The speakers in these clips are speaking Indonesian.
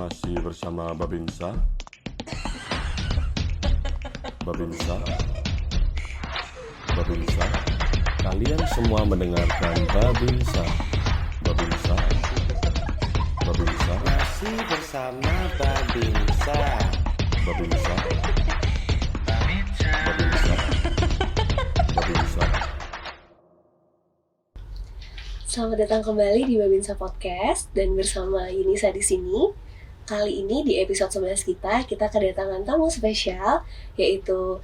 Masih bersama Babinsa. Babinsa. Babinsa. Kalian semua mendengarkan Babinsa. Babinsa. Babinsa. Masih bersama Babinsa. Babinsa. Babinsa. Babinsa. Selamat datang kembali di Babinsa Podcast dan bersama Yunisa di sini. Kali ini di episode 11 kita kedatangan tamu spesial yaitu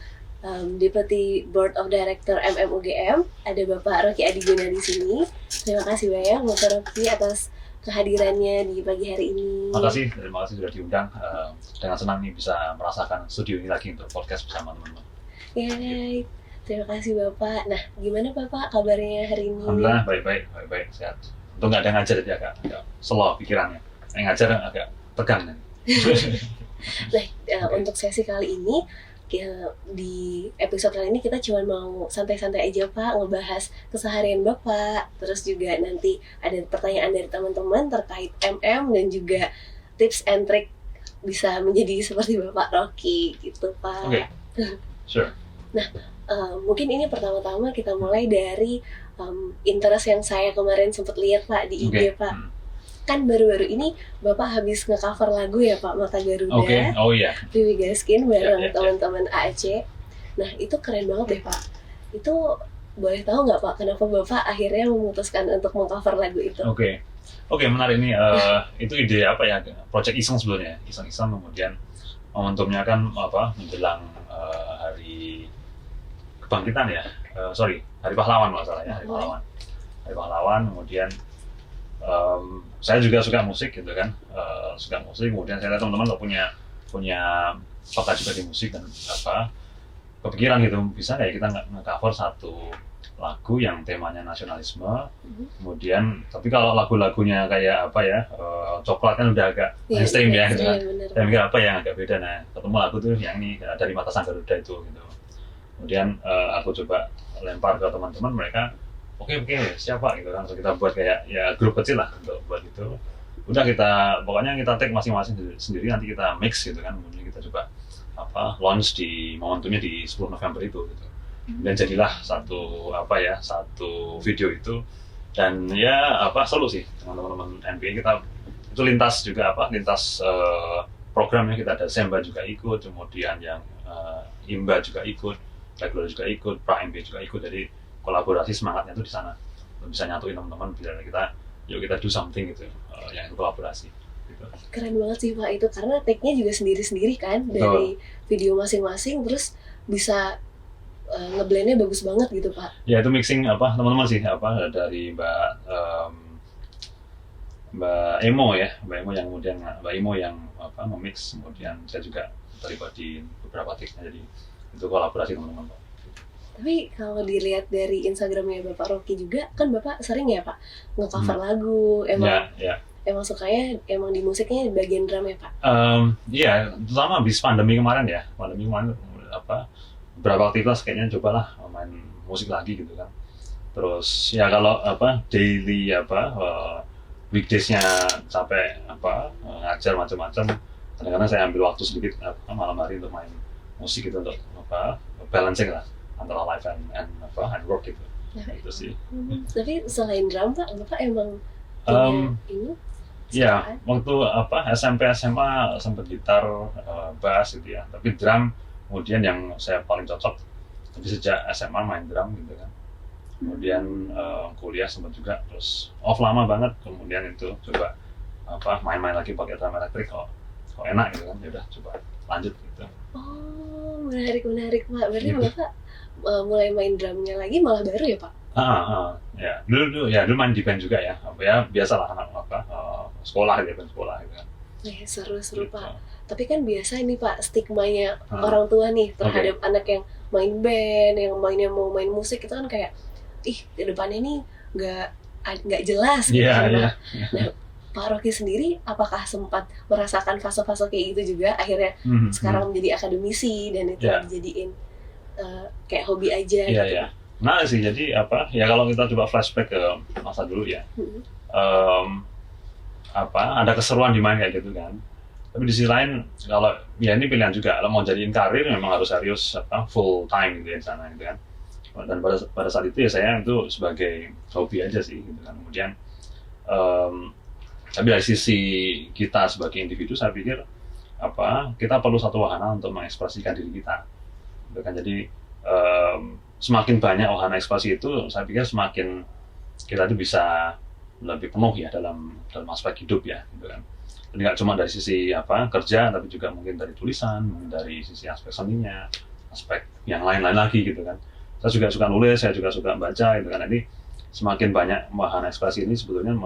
Deputy Board of Director MMUGM. Ada Bapak Rocky Adiguna di sini. Terima kasih banyak Bapak Rocky atas kehadirannya di pagi hari ini. Terima kasih sudah diundang. Dengan senang nih bisa merasakan studio ini lagi untuk podcast bersama teman-teman. Yay. Terima kasih Bapak. Nah, gimana Bapak kabarnya hari ini? Alhamdulillah baik, sehat. Untuk nggak ada ngajar jadi agak slow pikirannya. Yang ngajar agak tegang. Nah, untuk sesi kali ini di episode kali ini kita cuma mau santai-santai aja Pak, ngebahas keseharian Bapak. Terus juga nanti ada pertanyaan dari teman-teman terkait MM dan juga tips and trick bisa menjadi seperti Bapak Rocky gitu Pak. Oke. Sure. Nah, mungkin ini pertama-tama kita mulai dari interest yang saya kemarin sempat lihat Pak di IG Pak. Kan baru-baru ini Bapak habis nge-cover lagu ya Pak, Mata Garuda. Oh iya. Vivi Gaskin bareng Ya. teman-teman AAC. Nah, itu keren banget deh Pak. Itu boleh tahu nggak Pak, kenapa Bapak akhirnya memutuskan untuk meng-cover lagu itu? Oke, menarik ini. Itu ide apa ya? Project iseng sebelumnya. Iseng kemudian momentumnya kan menjelang hari kebangkitan ya. Hari pahlawan kalau salah ya. Hari pahlawan kemudian saya juga suka musik gitu kan, kemudian saya lihat teman-teman punya bakat juga di musik dan kepikiran gitu, bisa kayak kita nge-cover satu lagu yang temanya nasionalisme, kemudian tapi kalau lagunya kayak coklat kan udah agak mainstream ya gitu kan, saya mikir apa yang agak beda, nah ketemu lagu tuh yang ini dari Mata Sang Garuda itu gitu, kemudian aku coba lempar ke teman-teman, mereka Oke, siapa gitu kan, so kita buat kayak ya grup kecil lah untuk buat itu. Udah pokoknya kita take masing-masing sendiri, nanti kita mix gitu kan, kemudian kita coba launch di momentumnya di 10 November itu gitu. Dan jadilah satu video itu, dan ya seru sih dengan teman-teman NBA kita itu lintas programnya, kita ada Semba juga ikut, kemudian yang Imba juga ikut, regular juga ikut, Pra MB juga ikut, jadi kolaborasi semangatnya tuh di sana, bisa nyatuin teman-teman biar kita do something gitu, yang itu kolaborasi gitu. Keren banget sih Pak itu, karena take-nya juga sendiri-sendiri kan, dari video masing-masing, terus bisa ngeblendnya bagus banget gitu Pak. Ya itu mixing teman-teman sih, dari Mbak Emo yang kemudian memix, kemudian saya juga terlibat di beberapa take-nya, jadi itu kolaborasi teman-teman Pak. Tapi kalau dilihat dari Instagramnya Bapak Rocky juga, kan Bapak sering ya Pak nge-cover lagu, emang sukanya emang di musiknya di bagian drum ya Pak? Iya, terutama habis pandemi kemarin beberapa aktivitas kayaknya cobalah main musik lagi gitu kan. Terus ya kalau daily weekdays-nya capek ngajar macam-macam, kadang-kadang saya ambil waktu sedikit malam hari untuk main musik gitu, untuk balancing lah antara live and work gitu. Itu sih. Tapi selain drum Pak, Bapak emang punya ini? Iya, waktu SMP SMA sempat gitar, bass gitu ya. Tapi drum kemudian yang saya paling cocok. Tapi sejak SMA main drum gitu kan. Kemudian kuliah sempat juga, terus off lama banget. Kemudian itu coba main-main lagi pakai drum elektrik, kok enak gitu kan. Ya udah coba lanjut gitu. Oh, menarik Pak. Berarti gitu. Bapak mulai main drumnya lagi malah baru ya Pak? Ya dulu main di band juga ya biasalah anak sekolah gitu kan. Seru gitu. Pak. Tapi kan biasa ini Pak, stigmanya orang tua nih terhadap anak yang main band, yang mau main musik itu kan kayak ke depannya nih nggak jelas gitu Pak. Nah, Pak Rocky sendiri apakah sempat merasakan fase-fase kayak gitu juga, akhirnya sekarang menjadi akademisi dan itu dijadiin kayak hobi aja gitu? Iya. Nah sih, jadi kalau kita coba flashback ke masa dulu ya, ada keseruan di main kayak gitu kan. Tapi di sisi lain, kalau ya ini pilihan juga, kalau mau jadiin karir memang harus serius full time gitu ya di sana gitu kan. Dan pada saat itu ya saya itu sebagai hobi aja sih gitu kan. Kemudian tapi dari sisi kita sebagai individu saya pikir kita perlu satu wahana untuk mengekspresikan diri kita gitu kan. Jadi semakin banyak wahana ekspresi itu saya pikir semakin kita itu bisa lebih penuh ya dalam aspek hidup ya gitu kan. Jadi nggak cuma dari sisi kerja, tapi juga mungkin dari tulisan, mungkin dari sisi aspek seninya, aspek yang lain-lain lagi gitu kan. Saya juga suka nulis, saya juga suka baca gitu kan. Jadi semakin banyak wahana ekspresi ini sebetulnya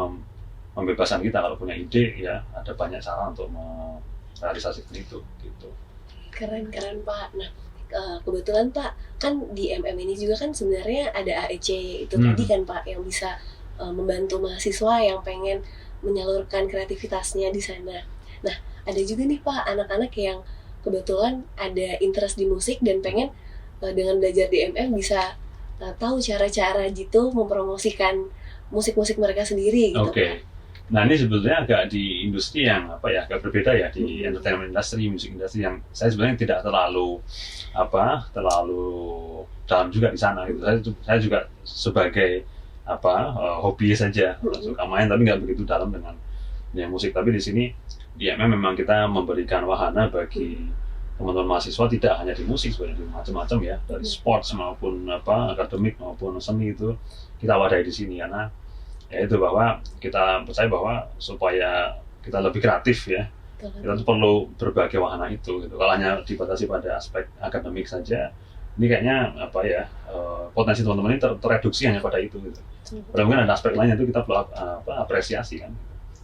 membebaskan kita kalau punya ide ya, ada banyak cara untuk merealisasikan itu gitu. Keren Pak. Nah, kebetulan Pak kan di ini juga kan sebenarnya ada AEC itu tadi kan Pak, yang bisa membantu mahasiswa yang pengen menyalurkan kreativitasnya di sana. Nah, ada juga nih Pak anak-anak yang kebetulan ada interest di musik dan pengen dengan belajar di bisa tahu cara-cara gitu mempromosikan musik-musik mereka sendiri gitu. Oke. Nah, ini sebetulnya agak di industri yang agak berbeda ya, di entertainment industry, music industry yang saya sebenarnya tidak terlalu dalam juga di sana gitu. Saya juga sebagai hobi saja, suka main tapi nggak begitu dalam dengan musik. Tapi di sini di memang kita memberikan wahana bagi teman-teman mahasiswa tidak hanya di musik, sebenarnya di macam-macam ya, dari sports maupun akademik maupun seni itu kita wadahi di sini karena ya itu bahwa kita percaya bahwa supaya kita lebih kreatif ya, kita tuh perlu berbagai wahana itu gitu. Kalau hanya dibatasi pada aspek akademik saja, ini kayaknya potensi teman-teman ini tereduksi hanya pada itu gitu. Padahal mungkin ada aspek lain itu kita perlu apresiasi kan.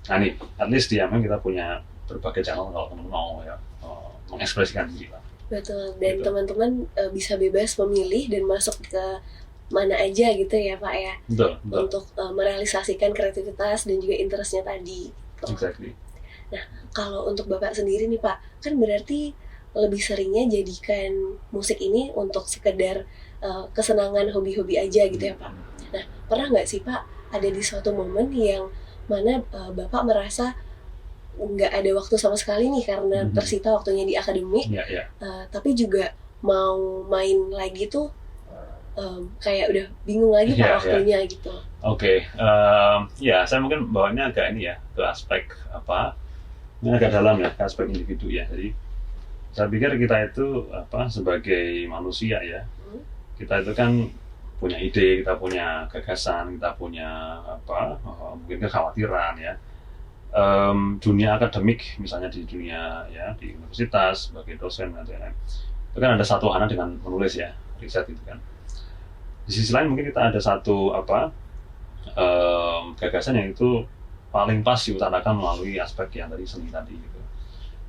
Nah nih, at least di kita punya berbagai channel kalau teman-teman mau ya mengekspresikan diri lah. Betul, dan gitu. teman-teman bisa bebas memilih dan masuk ke mana aja gitu ya Pak ya. Betul. Untuk merealisasikan kreativitas dan juga interestnya tadi. Exactly. Nah, kalau untuk Bapak sendiri nih Pak, kan berarti lebih seringnya jadikan musik ini untuk sekedar kesenangan hobi-hobi aja gitu ya Pak. Nah, pernah nggak sih Pak ada di suatu momen yang mana Bapak merasa nggak ada waktu sama sekali nih karena tersita waktunya di akademik, tapi juga mau main lagi tuh kayak udah bingung lagi Pak waktunya gitu. Oke. Ya saya mungkin bawanya agak ini ya ke aspek ini agak dalam ya, ke aspek individu ya. Jadi saya pikir kita itu sebagai manusia ya, kita itu kan punya ide, kita punya gagasan, kita punya mungkin kekhawatiran ya. Dunia akademik misalnya di dunia ya di universitas sebagai dosen dan lain-lain, itu kan ada satu wahana dengan menulis ya, riset itu kan. Di sisi lain mungkin kita ada satu gagasan yang itu paling pas diutarakan melalui aspek yang tadi seni tadi gitu.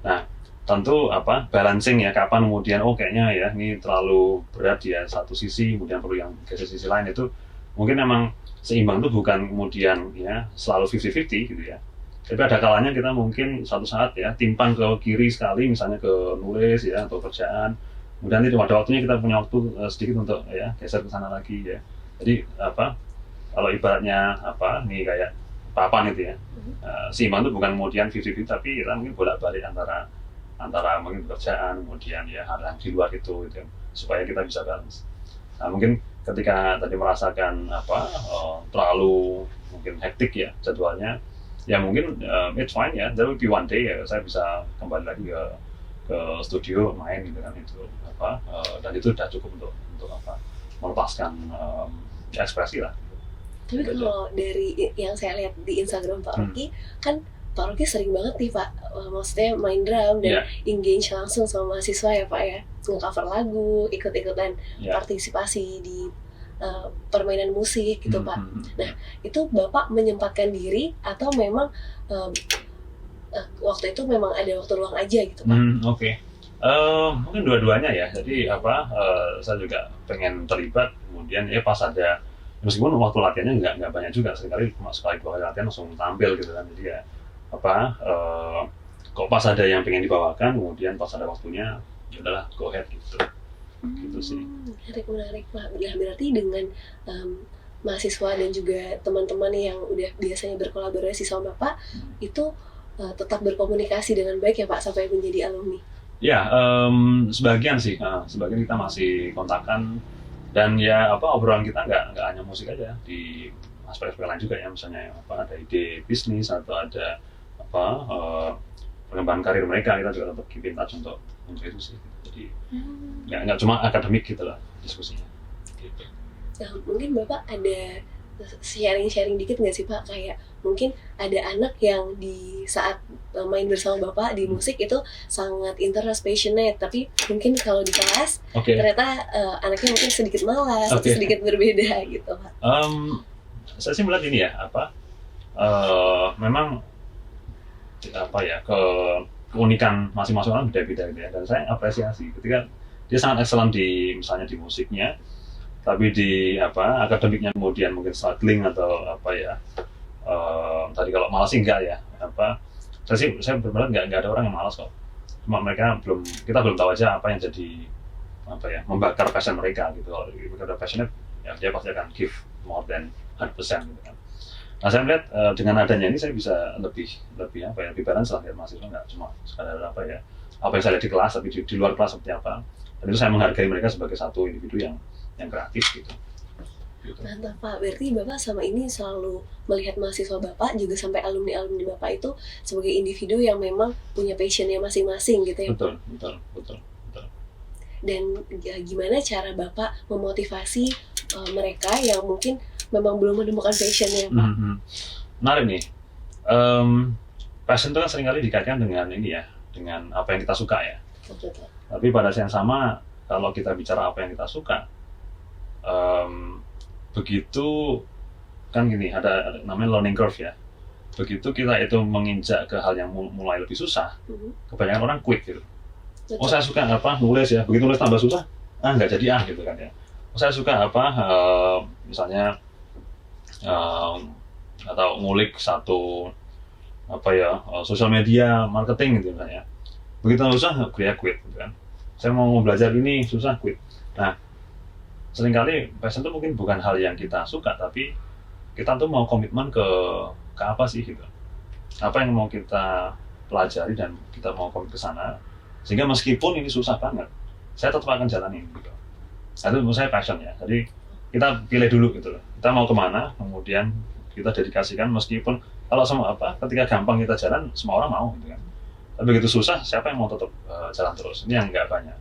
Nah tentu balancing ya, kapan kemudian kayaknya ya ini terlalu berat ya satu sisi, kemudian perlu yang geser sisi lain, itu mungkin memang seimbang itu bukan kemudian ya selalu 50-50 gitu ya. Tapi ada kalanya kita mungkin suatu saat ya timpang ke kiri sekali, misalnya ke nulis ya atau kerjaan. Kemudian pada waktunya kita punya waktu sedikit untuk ya geser ke sana lagi ya. Jadi kalau ibaratnya nih kayak papan itu ya. Seimbang itu bukan kemudian 50-50, tapi kita mungkin bolak-balik antara mungkin pekerjaan, kemudian ya hal yang di luar itu gitu, supaya kita bisa balance. Nah mungkin ketika tadi merasakan terlalu mungkin hektik ya jadwalnya, ya mungkin it's fine ya, there will be one day ya saya bisa kembali lagi ke studio main gitu kan, itu dan itu sudah cukup untuk melepaskan ekspresi lah. Tapi kalau dari yang saya lihat di Instagram Pak Rocky, kan Pak Rocky sering banget nih Pak, maksudnya main drum dan engage langsung sama mahasiswa ya Pak ya, nge-cover lagu, ikut-ikutan partisipasi di permainan musik gitu Pak. Nah itu Bapak menyempatkan diri atau memang waktu itu memang ada waktu luang aja gitu Pak? Oke. Mungkin dua-duanya ya. Jadi saya juga pengen terlibat. Kemudian pas ada, meskipun waktu latihannya nggak banyak juga, seringkali cuma sekali dua kali latihan langsung tampil gitu kan. Jadi ya kok pas ada yang pengen dibawakan, kemudian pas ada waktunya, ya udahlah go ahead gitu. Gitu sih. Menarik Pak. Nah, berarti dengan mahasiswa dan juga teman-teman yang udah biasanya berkolaborasi sama Bapak itu tetap berkomunikasi dengan baik ya Pak sampai menjadi alumni? Ya, sebagian sih, sebagian kita masih kontakkan, dan ya obrolan kita nggak hanya musik aja, di aspek-aspek lain juga ya, misalnya ada ide bisnis atau ada pengembangan karir mereka, kita juga tetap keep in touch untuk itu sih. Jadi nggak cuma akademik gitu lah diskusinya. Gitu. Nah, mungkin Bapak ada sharing dikit nggak sih Pak, kayak mungkin ada anak yang di saat main bersama Bapak di musik itu sangat interest, passionate, tapi mungkin kalau di kelas ternyata anaknya mungkin sedikit malas atau sedikit berbeda gitu Pak. Saya sih melihat ini ya, memang keunikan masing-masing orang beda-beda gitu ya, dan saya apresiasi ketika dia sangat excellent misalnya di musiknya, tapi di akademiknya kemudian mungkin struggling atau tadi kalau malas sih enggak ya, saya berpendapat nggak ada orang yang malas kok, cuma kita belum tahu aja apa yang jadi membakar passion mereka gitu. Kalau mereka udah passionate ya dia pasti akan give more than 100% gitu kan. Nah, saya melihat dengan adanya ini saya bisa lebih balance lah, lihat mahasiswa nggak cuma sekadar apa yang saya lihat di kelas, tapi di luar kelas seperti apa, dan itu saya menghargai mereka sebagai satu individu yang kreatif gitu. Mantap Pak, berarti Bapak sama ini selalu melihat mahasiswa Bapak juga sampai alumni Bapak itu sebagai individu yang memang punya passionnya masing-masing gitu ya. Betul. Dan gimana cara Bapak memotivasi mereka yang mungkin memang belum menemukan passionnya Pak? Menarik nih, passion itu kan seringkali dikaitkan dengan ini ya, dengan apa yang kita suka ya. Betul. Tapi pada saat yang sama, kalau kita bicara apa yang kita suka, begitu kan gini, ada namanya learning curve ya. Begitu kita itu menginjak ke hal yang mulai lebih susah, kebanyakan orang quit gitu. Betul. Oh, saya suka nulis ya, begitu nulis tambah susah, nggak jadi gitu kan ya. Oh, saya suka misalnya atau ngulik satu sosial media marketing gitu kan ya. Begitu susah, quit gitu kan. Saya mau belajar ini susah, quit. Nah, seringkali passion itu mungkin bukan hal yang kita suka, tapi kita tuh mau komitmen ke apa sih gitu. Apa yang mau kita pelajari dan kita mau komit ke sana, sehingga meskipun ini susah banget, saya tetap akan jalanin gitu. Itu menurut saya passion ya. Jadi kita pilih dulu gitu loh. Kita mau kemana, kemudian kita dedikasikan, meskipun kalau ketika gampang kita jalan, semua orang mau gitu kan. Tapi begitu susah, siapa yang mau tetap jalan terus? Ini yang nggak banyak.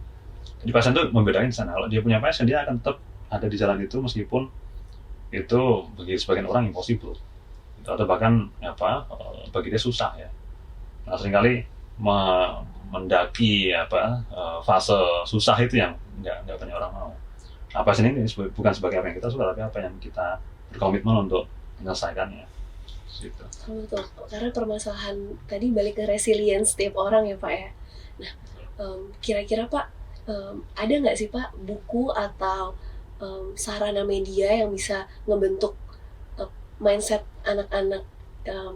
Jadi passion itu membedakan di sana. Kalau dia punya passion, dia akan tetap ada di jalan itu, meskipun itu bagi sebagian orang impossible. Atau bahkan bagi dia susah ya. Nah, seringkali mendaki fase susah itu yang nggak banyak orang mau. Nah, passion ini bukan sebagai apa yang kita suka, tapi apa yang kita berkomitmen untuk menyelesaikannya. Gitu. Betul. Karena permasalahan tadi balik ke resilience setiap orang ya Pak ya. Nah, kira-kira Pak, ada nggak sih Pak buku atau sarana media yang bisa ngebentuk mindset anak-anak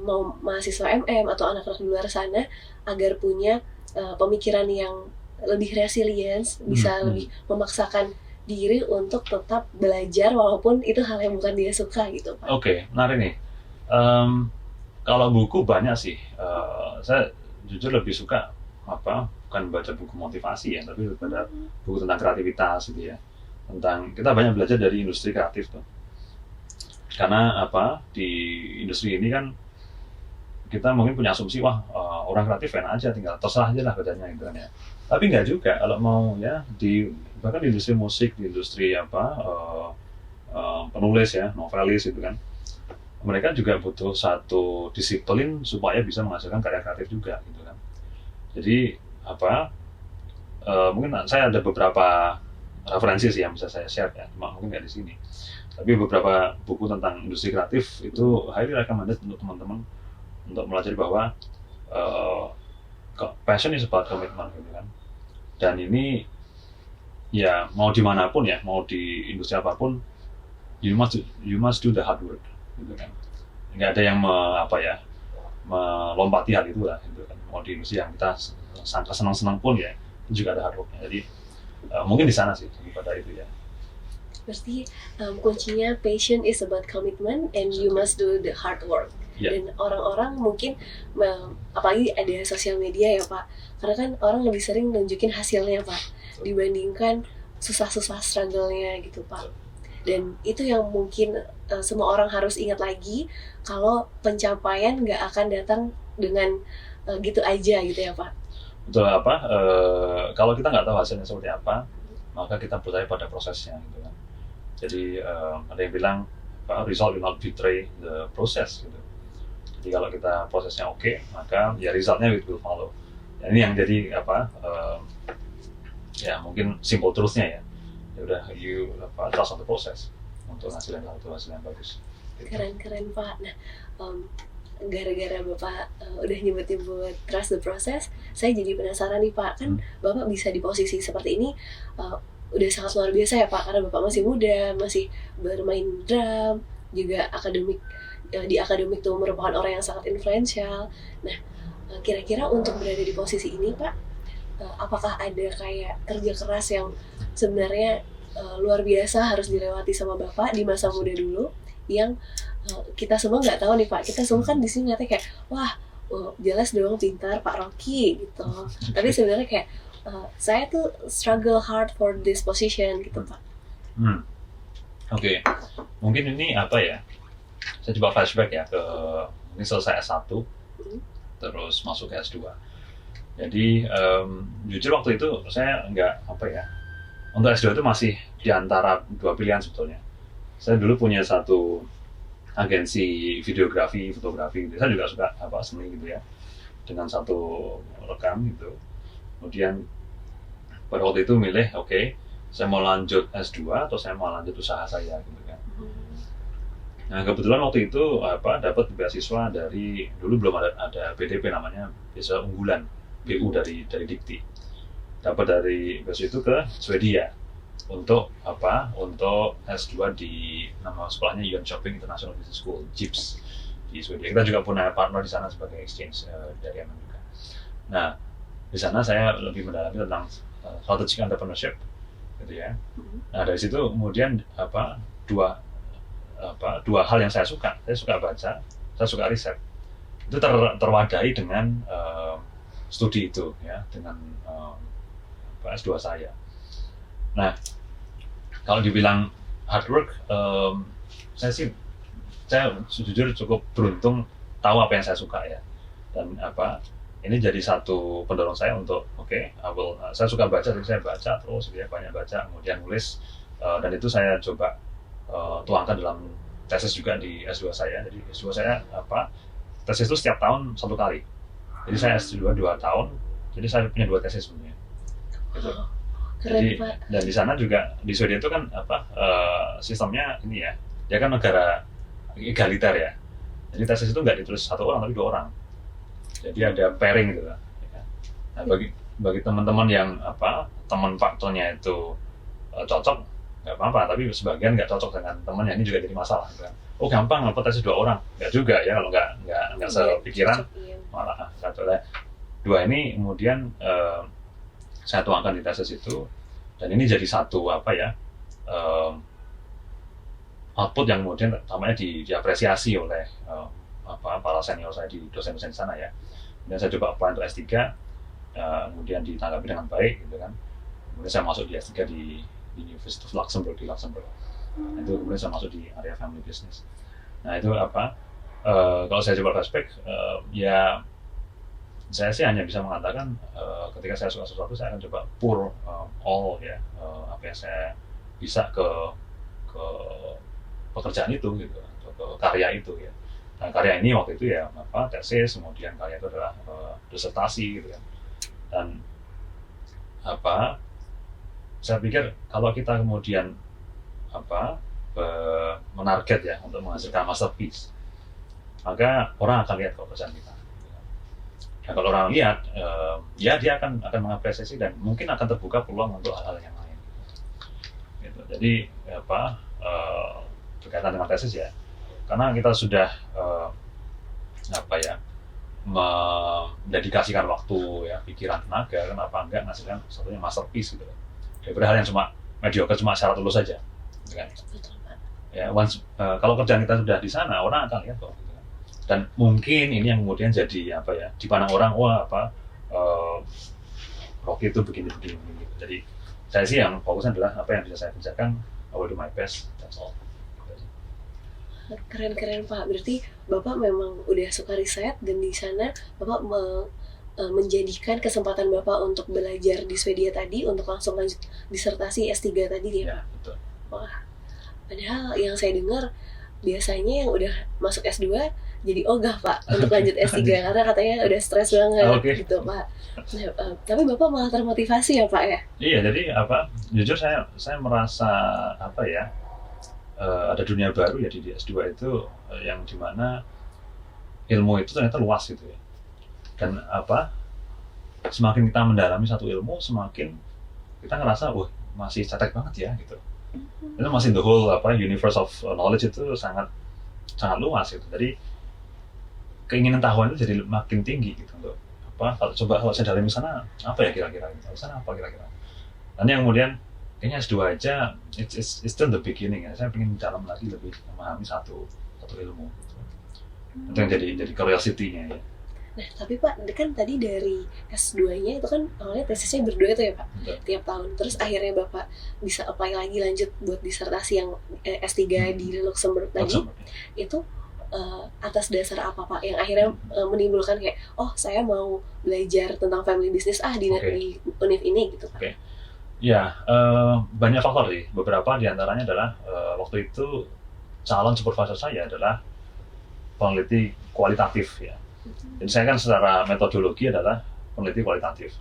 mau mahasiswa MM atau anak-anak di luar sana agar punya pemikiran yang lebih resilience, bisa lebih memaksakan diri untuk tetap belajar walaupun itu hal yang bukan dia suka gitu Pak? Oke, menarik nih. Kalau buku banyak sih. Saya jujur lebih suka bukan baca buku motivasi ya, tapi pada buku tentang kreativitas gitu ya. Kita banyak belajar dari industri kreatif tuh. Karena di industri ini kan kita mungkin punya asumsi orang kreatif enak aja, tinggal terserah aja lah kerjanya gitu kan ya. Tapi nggak juga, kalau mau ya bahkan di industri musik, di industri penulis ya, novelis gitu kan. Mereka juga butuh satu disiplin supaya bisa menghasilkan karya kreatif juga gitu kan. Jadi mungkin saya ada beberapa referensi sih yang bisa saya share ya, cuma mungkin nggak di sini. Tapi beberapa buku tentang industri kreatif itu highly recommended untuk teman-teman untuk pelajari bahwa passion is about commitment gitu kan. Dan ini ya mau dimanapun ya, mau di industri apapun, you must do the hard work gitu kan. Nggak ada yang melompati hal itu lah gitu kan. Mau di industri yang kita sangka senang-senang pun ya itu juga ada hard worknya. Jadi mungkin di sana sih daripada itu ya. Berarti kuncinya passion is about commitment and you must do the hard work. Iya. Dan orang-orang mungkin apalagi ada sosial media ya Pak, karena kan orang lebih sering nunjukin hasilnya Pak dibandingkan susah-susah struggle-nya gitu Pak. Dan itu yang mungkin semua orang harus ingat lagi, kalau pencapaian nggak akan datang dengan gitu aja gitu ya Pak. Betul kalau kita nggak tahu hasilnya seperti apa, maka kita percaya pada prosesnya gitu kan. Jadi ada yang bilang result will not betray the process gitu. Jadi kalau kita prosesnya oke, maka ya resultnya will follow. Ya, ini yang jadi ya mungkin simple truth-nya ya. Ya udah, you trust on the process untuk hasil yang bagus. Gitu. Keren Pak. Nah, gara-gara Bapak udah nyebut-nyebut trust the process, saya jadi penasaran nih Pak, kan Bapak bisa di posisi seperti ini udah sangat luar biasa ya Pak, karena Bapak masih muda, masih bermain drum, juga di akademik tuh merupakan orang yang sangat influential. Nah, kira-kira untuk berada di posisi ini Pak, apakah ada kayak kerja keras yang sebenarnya luar biasa harus dilewati sama Bapak di masa muda dulu, yang kita semua nggak tahu nih Pak. Kita semua kan di sini ngeliatnya kayak wah jelas dong pintar Pak Rocky gitu, tapi sebenarnya kayak saya tuh struggle hard for this position gitu Pak. Oke. Mungkin ini saya coba flashback ya ke ini selesai S1 terus masuk ke S2. Jadi jujur waktu itu saya nggak untuk S2 itu masih di antara dua pilihan sebetulnya. Saya dulu punya satu agensi videografi, fotografi. Saya juga suka seni gitu ya, dengan satu rekam gitu. Kemudian pada waktu itu milih, saya mau lanjut S2 atau saya mau lanjut usaha saya gitu kan. Nah kebetulan waktu itu dapat beasiswa dari, dulu belum ada PDP namanya, beasiswa unggulan BU dari Dikti. Dapat dari beasiswa itu ke Swedia untuk untuk S2 di nama sekolahnya Jönköping International Business School, JIBS di Swedia. Kita juga punya partner di sana sebagai exchange dari Amerika. Nah di sana saya lebih mendalami tentang strategic entrepreneurship gitu ya. Nah dari situ kemudian dua hal yang saya suka baca, saya suka riset, itu terwadahi dengan studi itu ya, dengan S2 saya. Nah kalau dibilang hard work, saya jujur cukup beruntung tahu apa yang saya suka ya, dan ini jadi satu pendorong saya untuk saya suka baca, jadi saya baca terus ya, banyak baca, kemudian nulis, dan itu saya coba tuangkan dalam tesis juga di S2 saya. Jadi S2 saya tesis itu setiap tahun 1 kali. Jadi saya S2 2 tahun, jadi saya punya 2 tesis sebenarnya. Gitu. Keren, jadi Pak. dan di sana juga di Swedia itu kan sistemnya ini ya, dia kan negara egaliter ya. Jadi tesis itu nggak ditulis 1 orang tapi 2 orang. Jadi ada pairing gitu kan. Nah bagi teman-teman yang teman faktornya itu cocok, nggak apa-apa, tapi sebagian nggak cocok dengan teman yang ini juga jadi masalah kan. Oh gampang tesis 2 orang, nggak juga ya, kalau nggak sepikiran malah satu lah. 2 ini kemudian saya tuangkan di tesis itu, dan ini jadi satu output yang kemudian namanya diapresiasi oleh para senior saya di dosen-dosen di sana ya. Kemudian saya coba apply untuk S3, kemudian ditanggapi dengan baik gitu kan. Kemudian saya masuk di S3 di University of Luxembourg di Luxembourg. Nah, itu kemudian saya masuk di area family business. Nah itu kalau saya coba flashback, ya saya sih hanya bisa mengatakan ketika saya suka sesuatu, saya akan coba pour all ya, apa yang saya bisa ke pekerjaan itu gitu, ke karya itu ya. Nah karya ini waktu itu ya tesis, kemudian karya itu adalah disertasi gitu kan. Dan saya pikir kalau kita kemudian menarget ya untuk menghasilkan masterpiece, maka orang akan lihat pekerjaan kita. Nah kalau orang lihat, ya dia akan mengapresiasi dan mungkin akan terbuka peluang untuk hal-hal yang lain. Gitu. Jadi berkaitan dengan tesis ya, karena kita sudah mendedikasikan waktu ya, pikiran, tenaga, kenapa enggak menghasilkan satunya masterpiece gitu. Daripada hal yang cuma mediocre, cuma syarat lulus saja, gitu kan. Ya, kalau kerjaan kita sudah di sana, orang akan lihat kok. Gitu kan. Dan mungkin ini yang kemudian jadi apa ya, dipandang orang, wah apa Rocky itu begini. Jadi saya sih yang fokusnya adalah apa yang bisa saya kerjakan, I will do my best, that's all. Keren Pak. Berarti Bapak memang udah suka riset dan di sana Bapak menjadikan kesempatan Bapak untuk belajar di Swedia tadi untuk langsung lanjut disertasi S3 tadi ya. Ya, betul. Wah, padahal yang saya dengar biasanya yang udah masuk S2 jadi ogah Pak untuk lanjut S3 karena katanya udah stres banget gitu Pak. Nah, tapi Bapak malah termotivasi ya Pak ya? Iya, jadi apa? Jujur saya merasa apa ya? Ada dunia baru ya di S2 itu yang dimana ilmu itu ternyata luas gitu ya. Dan apa? Semakin kita mendalami satu ilmu, semakin kita ngerasa, wah masih cetek banget ya gitu. Itu masih the whole apa universe of knowledge itu sangat luas gitu. Jadi keinginan tahuan itu jadi makin tinggi gitu untuk apa? Kalau saya dalami sana apa ya kira-kira? Sana apa kira-kira? Dan yang kemudian kayaknya S2 aja it's still the beginning ya. Saya ingin dalam lagi lebih memahami satu ilmu gitu. Itu yang jadi curiosity-nya ya. Nah, tapi Pak, kan tadi dari S2-nya itu kan awalnya tesisnya berdua itu ya Pak, Betul. tiap tahun. Terus akhirnya Bapak bisa apply lagi lanjut buat disertasi yang S3 di Luxembourg tadi. Itu atas dasar apa Pak yang akhirnya menimbulkan kayak, oh saya mau belajar tentang family business di univ ini gitu Pak? Ya, banyak faktor sih. Beberapa diantaranya adalah waktu itu calon supervisor saya adalah peneliti kualitatif ya. Jadi saya kan secara metodologi adalah peneliti kualitatif.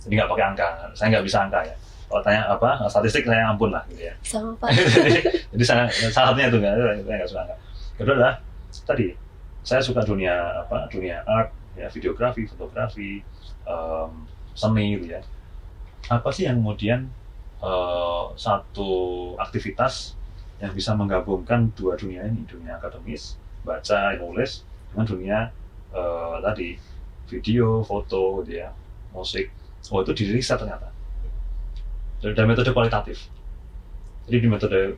Jadi nggak pakai angka. Saya nggak bisa angka ya. Kalau tanya apa statistik saya ampun lah gitu ya. Sama Pak. jadi salah satunya itu saya nggak suka angka. Kedua adalah tadi saya suka dunia art ya, videografi, fotografi, seni gitu ya. Apa sih yang kemudian satu aktivitas yang bisa menggabungkan dua dunia ini, dunia akademis, baca, nulis, dengan dunia tadi video, foto, gitu ya, musik. Oh itu diriset ternyata. Dan metode kualitatif. Jadi di metode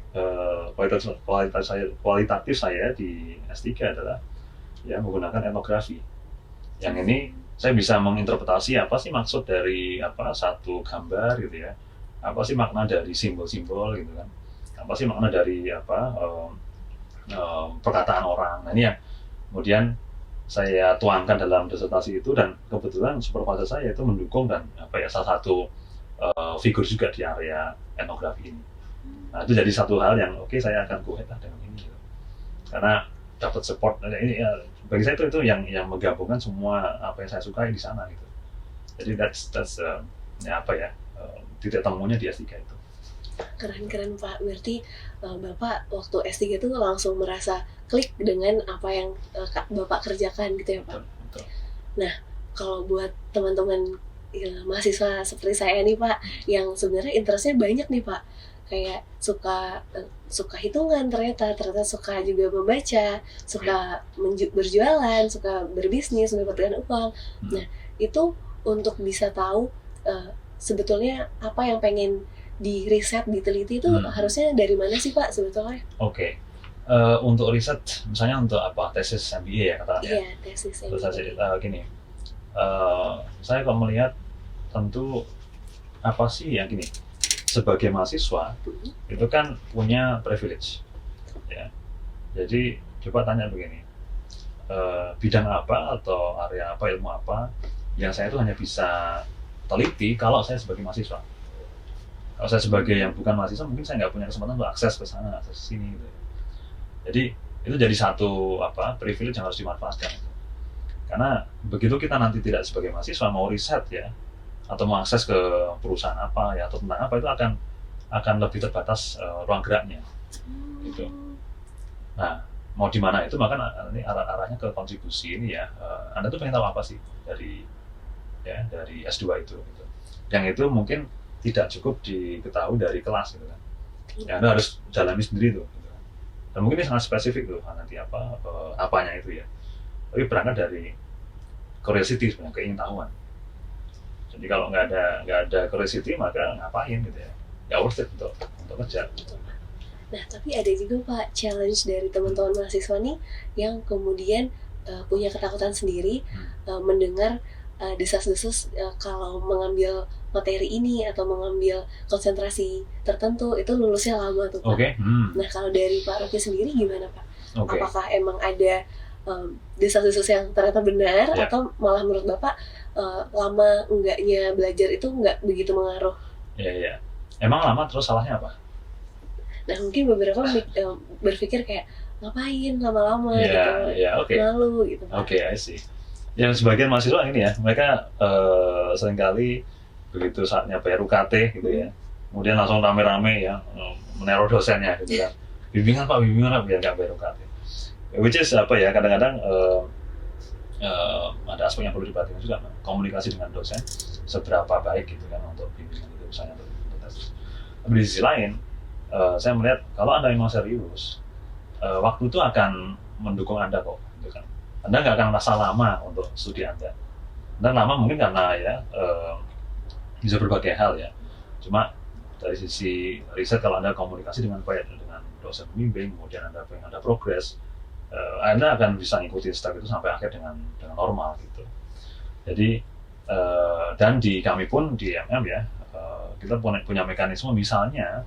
kualitatif saya di S3 adalah ya menggunakan etnografi. Yang ini saya bisa menginterpretasi apa sih maksud dari apa satu gambar gitu ya, apa sih makna dari simbol-simbol gitu kan, apa sih makna dari apa perkataan orang. Nah ini yang kemudian saya tuangkan dalam disertasi itu, dan kebetulan supervisor saya itu mendukung dan apa ya salah satu figur juga di area etnografi ini. Nah itu jadi satu hal yang oke, saya akan go ahead dengan ini gitu. Karena dapat support ini ya, bagi saya itu yang menggabungkan semua apa yang saya sukai di sana gitu. Jadi that's ya apa ya titik temunya di S3 itu. Keren Pak. Berarti Bapak waktu S3 itu langsung merasa klik dengan apa yang Bapak kerjakan gitu ya Pak. Betul. Nah, kalau buat teman-teman mahasiswa seperti saya nih Pak, yang sebenarnya interestnya banyak nih Pak, kayak suka hitungan, ternyata suka juga membaca, suka berjualan, suka berbisnis, mendapatkan uang. Nah, itu untuk bisa tahu sebetulnya apa yang pengen di riset, diteliti itu harusnya dari mana sih Pak sebetulnya? Oke. Untuk riset, misalnya untuk apa tesis MBA ya katakan ya. Iya, tesis MBA. Terus gini, saya kalau melihat tentu apa sih yang gini, sebagai mahasiswa itu kan punya privilege, ya. Jadi coba tanya begini, bidang apa atau area apa, ilmu apa yang saya itu hanya bisa teliti kalau saya sebagai mahasiswa. Kalau saya sebagai yang bukan mahasiswa, mungkin saya nggak punya kesempatan untuk akses ke sana, akses ke sini gitu. Jadi itu jadi satu apa privilege yang harus dimanfaatkan. Karena begitu kita nanti tidak sebagai mahasiswa mau riset ya, atau mau akses ke perusahaan apa ya atau tentang apa, itu akan lebih terbatas ruang geraknya. Gitu. Nah, mau di mana itu, maka ini arahnya ke kontribusi ini ya. Anda tuh pengen tahu apa sih dari S2 itu gitu. Yang itu mungkin tidak cukup diketahui dari kelas gitu kan. Ya, Anda harus jalani sendiri tuh gitu kan. Dan mungkin ini sangat spesifik tuh nanti apanya itu ya. Tapi berangkat dari curiosity sebenarnya, keingintahuan. Jadi kalau nggak ada curiosity, maka ngapain gitu ya. Nggak worth it untuk kerja. Nah, tapi ada juga Pak challenge dari teman-teman mahasiswa nih yang kemudian punya ketakutan sendiri mendengar desas-desus kalau mengambil materi ini atau mengambil konsentrasi tertentu itu lulusnya lama tuh Pak. Oke. Nah kalau dari Pak Rocky sendiri gimana Pak? Oke. Apakah emang ada desas-desus yang ternyata benar Ya. atau malah menurut Bapak lama enggaknya belajar itu enggak begitu mengaruh? Ya. Emang lama terus salahnya apa? Nah mungkin beberapa berpikir kayak ngapain lama-lama gitu, Oke. malu gitu Pak. Oke, I see. Yang sebagian mahasiswa ini ya, mereka seringkali begitu saatnya bayar UKT gitu ya, kemudian langsung rame-rame ya meneror dosennya gitu kan. Bimbingan Pak biar nggak bayar UKT. Which is apa ya, kadang-kadang ada aspek yang perlu diperhatikan juga, komunikasi dengan dosen seberapa baik gitu kan untuk bimbingan itu misalnya untuk tes. Tapi di sisi lain, saya melihat kalau Anda memang serius, waktu itu akan mendukung Anda kok, gitu kan. Anda nggak akan merasa lama untuk studi Anda. Anda lama mungkin karena ya bisa berbagai hal ya. Cuma dari sisi riset kalau Anda komunikasi dengan baik dengan dosen pembimbing, kemudian Anda pengen ada progres, Anda akan bisa ngikutin step itu sampai akhir dengan normal gitu. Jadi dan di kami pun di MM ya, kita punya mekanisme misalnya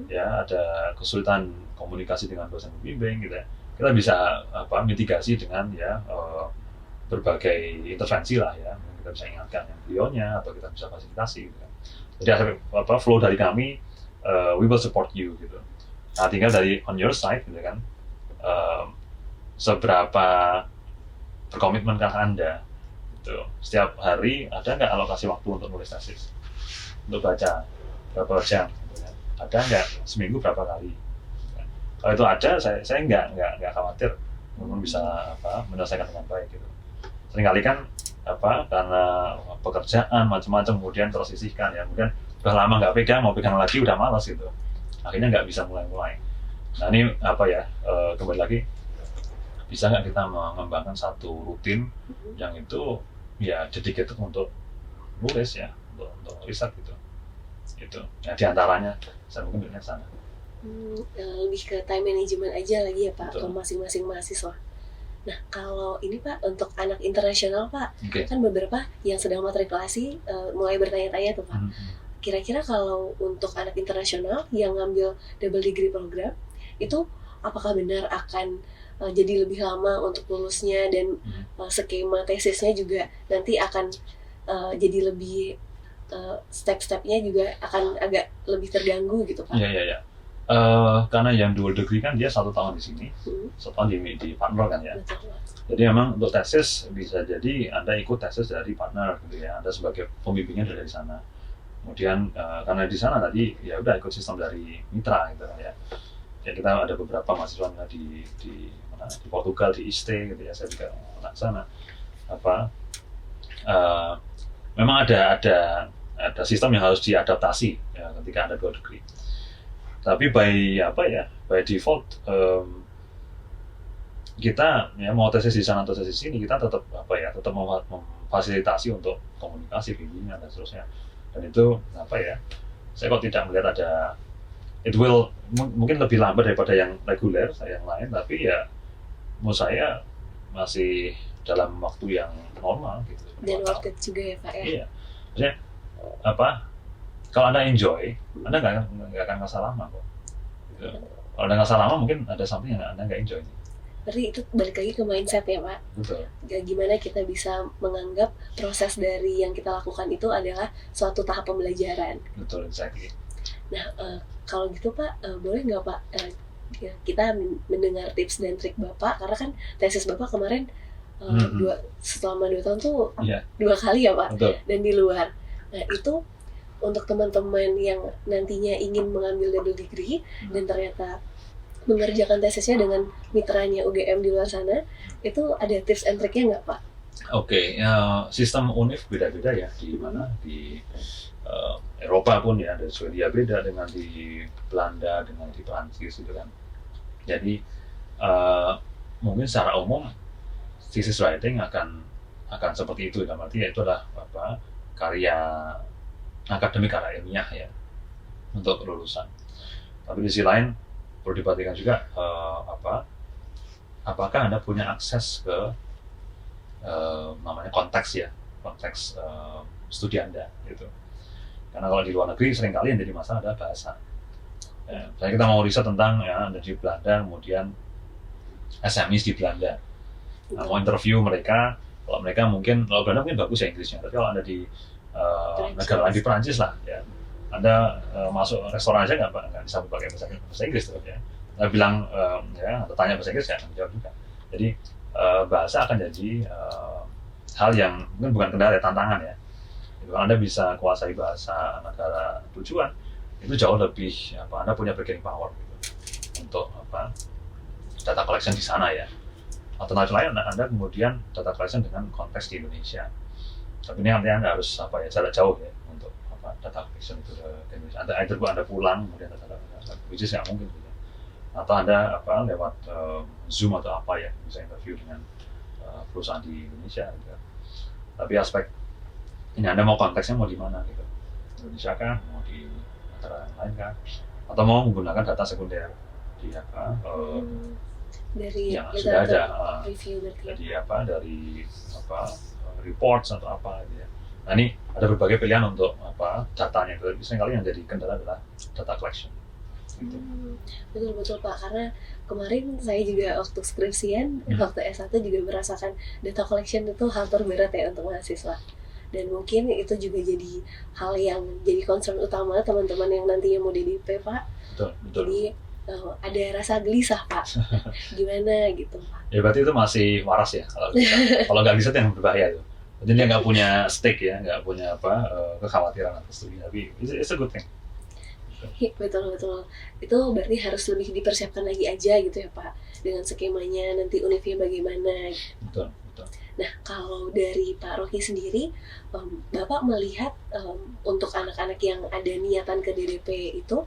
ya ada kesulitan komunikasi dengan dosen pembimbing gitu ya, kita bisa mitigasi dengan ya berbagai intervensi lah ya, kita bisa ingatkan yang beliaunya atau kita bisa fasilitasi gitu kan. Jadi flow dari kami, we will support you gitu. Nah tinggal dari on your side gitu kan, seberapa berkomitmenkah Anda gitu. Setiap hari ada nggak alokasi waktu untuk nulis tesis, untuk baca berapa jam gitu kan? Ada nggak seminggu berapa kali gitu kan? Kalau itu ada, saya nggak khawatir teman bisa menyelesaikan dengan baik gitu. Seringkali kan karena pekerjaan macam-macam kemudian tersisihkan ya, kemudian udah lama nggak pegang, mau pegang lagi udah malas gitu, akhirnya nggak bisa mulai. Nah ini kembali lagi, bisa nggak kita mengembangkan satu rutin yang itu ya dedicated untuk nulis ya, untuk riset gitu ya, diantaranya saya mungkin ke sana. Lebih ke time management aja lagi ya Pak. Betul. Ke masing-masing mahasiswa. Nah kalau ini Pak untuk anak internasional Pak, Oke. kan beberapa yang sedang matrikulasi mulai bertanya-tanya tuh Pak, kira-kira kalau untuk anak internasional yang ngambil double degree program itu apakah benar akan jadi lebih lama untuk lulusnya dan skema tesisnya juga nanti akan jadi lebih step-stepnya juga akan agak lebih terganggu gitu Pak? Iya. Karena yang dual degree kan dia 1 tahun di sini, 1 tahun di partner kan ya. Betul. Jadi memang untuk tesis bisa jadi Anda ikut tesis dari partner gitu ya, Anda sebagai pembimbingnya dari sana. Kemudian karena di sana tadi ya udah ikut sistem dari mitra gitu kan ya. Ya kita ada beberapa mahasiswa di Portugal, di ISTE gitu ya, saya juga pernah ke sana. Memang ada sistem yang harus diadaptasi ya ketika Anda dual degree. Tapi by default kita ya mau tesis di sana atau tesis di sini, kita tetap memfasilitasi untuk komunikasi, bimbingan dan seterusnya. Dan itu saya kok tidak melihat ada, it will mungkin lebih lambat daripada yang reguler yang lain, tapi ya menurut saya masih dalam waktu yang normal gitu. Dan worth it juga ya Pak ya? Iya, maksudnya kalau Anda enjoy, Anda nggak akan ngerasa lama kok. Gitu. Kalau Anda ngerasa lama, mungkin ada something yang Anda nggak enjoy. Berarti itu balik lagi ke mindset ya Pak? Betul. Gimana kita bisa menganggap proses dari yang kita lakukan itu adalah suatu tahap pembelajaran. Betul, exactly. Nah, kalau gitu Pak, boleh nggak Pak kita mendengar tips dan trik Bapak, karena kan tesis Bapak kemarin selama 2 tahun tuh 2 kali ya Pak, Betul. dan di luar. Nah itu untuk teman-teman yang nantinya ingin mengambil double degree dan ternyata mengerjakan tesisnya dengan mitranya UGM di luar sana, itu ada tips and triknya nggak Pak? Oke, sistem UNIF beda-beda ya, di mana di Eropa pun ya, ada Swedia beda dengan di Belanda, dengan di Prancis gitu kan. Jadi mungkin secara umum thesis writing akan seperti itu, dalam arti itu adalah karya akademik, karya ilmiah ya untuk kelulusan. Tapi di sisi lain perlu diperhatikan juga apakah Anda punya akses ke namanya konteks ya, konteks studi Anda gitu. Karena kalau di luar negeri seringkali yang jadi masalah adalah bahasa. Ya, misalnya kita mau riset tentang ya Anda di Belanda, kemudian SMEs di Belanda. Nah, mau interview mereka, kalau mereka mungkin, kalau Belanda mungkin bagus ya Inggrisnya, tapi kalau Anda di negara lain di Perancis lah, ya, Anda masuk restoran aja nggak bisa pakai bahasa Inggris terus ya. Anda bilang ya, atau tanya bahasa Inggris ya akan jawab juga. Jadi bahasa akan jadi hal yang mungkin bukan kendala, tantangan ya. Kalau Anda bisa kuasai bahasa negara tujuan, itu jauh lebih Anda punya bargaining power gitu, untuk data collection di sana ya. Alternatif lain Anda kemudian data collection dengan konteks di Indonesia. Tapi ini artinya Anda harus jarak jauh ya untuk data collection itu ke Indonesia. Anda pulang kemudian data which is nggak mungkin gitu. Atau Anda lewat Zoom atau apa ya, bisa interview dengan perusahaan di Indonesia gitu. Tapi aspek ini Anda mau konteksnya mau di mana gitu, Indonesia kah, mau di negara lain kah, atau mau menggunakan data sekunder di dari yang sudah ada, review berarti jadi dari reports atau apa gitu ya. Nah ini ada berbagai pilihan untuk datanya. Tapi seringkali yang jadi kendala adalah data collection. Gitu. Betul Pak, karena kemarin saya juga waktu skripsian, waktu S1 juga merasakan data collection itu hal terberat ya untuk mahasiswa. Dan mungkin itu juga jadi hal yang jadi concern utama teman-teman yang nantinya mau DDP Pak. Betul. Jadi ada rasa gelisah Pak, gimana gitu Pak. Ya berarti itu masih waras ya, kalau nggak gelisah yang berbahaya tuh. Jadi dia nggak punya stake ya, nggak punya kekhawatiran atas studi, tapi it's a good thing. Betul. Itu berarti harus lebih dipersiapkan lagi aja gitu ya Pak, dengan skemanya nanti univnya bagaimana. Betul. Nah, kalau dari Pak Rocky sendiri, Bapak melihat untuk anak-anak yang ada niatan ke DDP itu,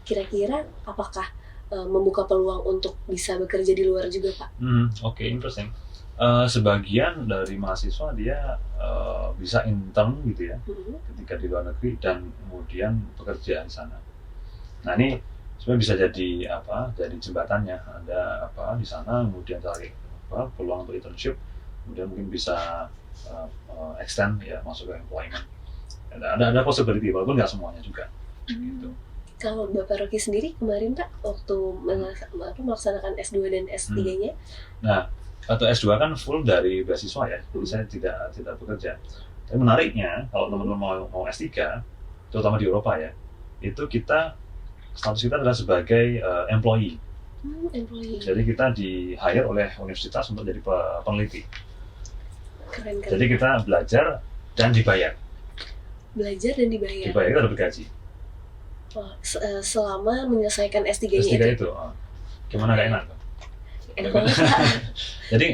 kira-kira apakah membuka peluang untuk bisa bekerja di luar juga Pak? Oke, interesting. Sebagian dari mahasiswa dia bisa intern gitu ya, ketika di luar negeri dan kemudian bekerja di sana. Nah ini sebenarnya bisa jadi jadi jembatannya. Anda di sana kemudian cari peluang untuk internship, kemudian mungkin bisa extend ya masuk ke employment. Ada possibility walaupun nggak semuanya juga. Gitu. Kalau Bapak Rocky sendiri kemarin Pak waktu melaksanakan S2 dan S3-nya? Nah, atau S2 kan full dari beasiswa ya, jadi saya tidak bekerja. Tapi menariknya kalau teman-teman mau S3, terutama di Eropa ya, itu status kita adalah sebagai employee. Employee. Jadi kita di hire oleh universitas untuk jadi peneliti. Keren. Jadi kita belajar dan dibayar. Belajar dan dibayar. Dibayar kita dapat gaji. Selama menyelesaikan S3-nya S3 itu. Gimana gak enak? Enak banget Pak. Jadi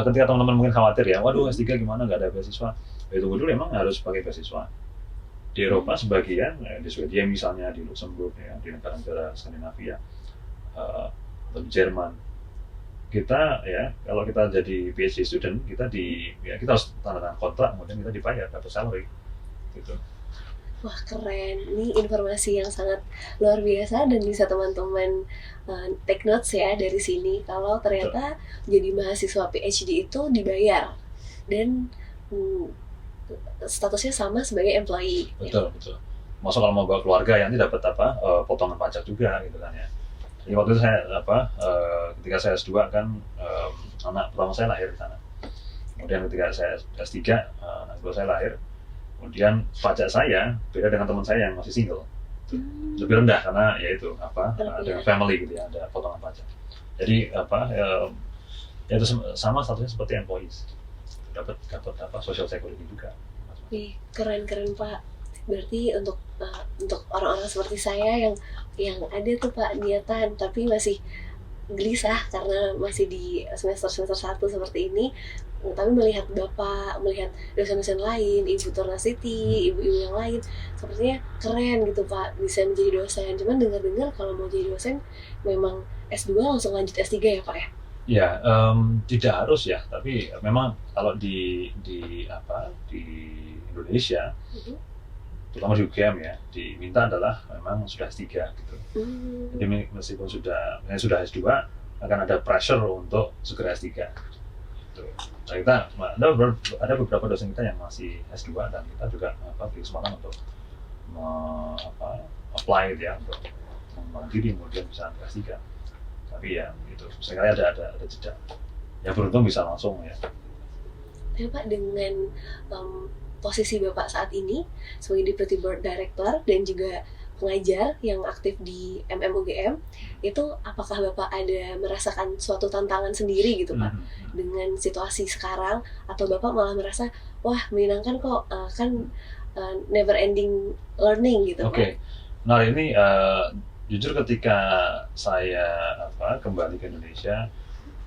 ketika teman-teman mungkin khawatir ya, waduh S3 gimana nggak ada beasiswa? Ya tunggu dulu, emang harus pakai beasiswa. Di Eropa sebagian, di Swedia misalnya, di Luxembourg ya, di negara-negara Skandinavia, atau di Jerman, kita ya kalau kita jadi PhD student kita harus tanda tangan kontrak, kemudian kita dibayar, dapat salary gitu. Wah keren, ini informasi yang sangat luar biasa dan bisa teman-teman take notes ya dari sini kalau ternyata jadi mahasiswa PhD itu dibayar dan statusnya sama sebagai employee. Betul. Masuk kalau mau bawa keluarga yang dapat potongan pajak juga gitu kan ya. Jadi waktu itu saya ketika saya S2 kan anak pertama saya lahir di sana. Kemudian ketika saya S3 anak kedua saya lahir. Kemudian pajak saya beda dengan teman saya yang masih single, lebih rendah karena ya itu dengan family gitu ya, ada potongan pajak. Jadi ya itu sama statusnya seperti employees, dapat social security juga. Wih, keren Pak. Berarti untuk orang-orang seperti saya yang ada tuh Pak niatan tapi masih gelisah karena masih di semester 1 seperti ini, tapi melihat Bapak, melihat dosen-dosen lain, Ibu Tornasiti, ibu-ibu yang lain, sepertinya keren gitu Pak, bisa menjadi dosen. Cuman dengar-dengar kalau mau jadi dosen memang S2 langsung lanjut S3 ya Pak ya? Ya, tidak harus ya, tapi memang kalau di Indonesia, terutama di UGM ya, diminta adalah memang sudah S3 gitu. Jadi meskipun sudah S2, akan ada pressure untuk segera S3 gitu. ada beberapa dosen kita yang masih S2 dan kita juga beri kesempatan untuk apply ya untuk mengembangkan diri kemudian bisa aplikasikan. Tapi ya itu seringkali ada jeda. Yang beruntung bisa langsung ya. Tapi Pak, dengan posisi Bapak saat ini sebagai Deputy Board Director dan juga pengajar yang aktif di MMUGM, itu apakah Bapak ada merasakan suatu tantangan sendiri gitu Pak dengan situasi sekarang, atau Bapak malah merasa wah menyenangkan kok, kan never ending learning gitu Oke. Nah ini jujur ketika saya kembali ke Indonesia,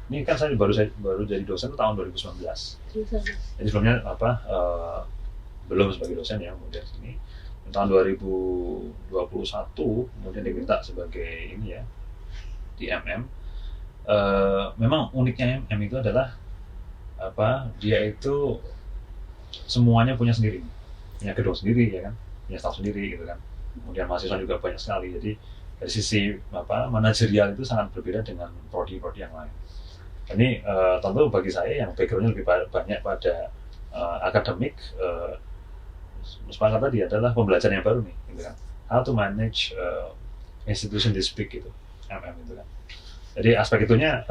ini kan saya baru jadi dosen itu tahun 2019. Jadi sebelumnya belum sebagai dosen ya, kemudian sini tahun 2021 kemudian diminta sebagai ini ya di MM. Memang uniknya MM itu adalah dia itu semuanya punya sendiri, punya gedung sendiri ya kan, punya staff sendiri gitu kan. Kemudian mahasiswa juga banyak sekali. Jadi dari sisi manajerial itu sangat berbeda dengan prodi-prodi yang lain. Ini tentu bagi saya yang backgroundnya lebih banyak pada akademik, sepakat tadi adalah pembelajaran yang baru nih, gitu kan. How to manage institution this big gitu, MM itu kan. Jadi aspek itunya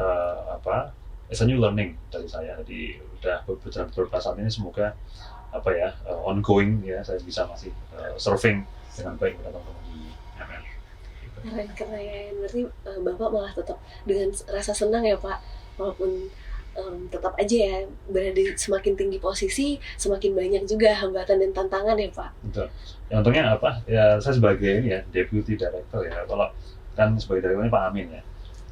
it's a new learning dari saya. Jadi udah berjalan beberapa saat ini, semoga ongoing ya, saya bisa masih serving dengan baik kepada teman-teman di MM. Gitu. Keren. Berarti Bapak malah tetap dengan rasa senang ya Pak, walaupun tetap aja ya berada di semakin tinggi posisi, semakin banyak juga hambatan dan tantangan ya Pak. Betul. Yang untungnya ya saya sebagai ini ya Deputy Director ya, kalau kan sebagai direkturnya Pak Amin ya.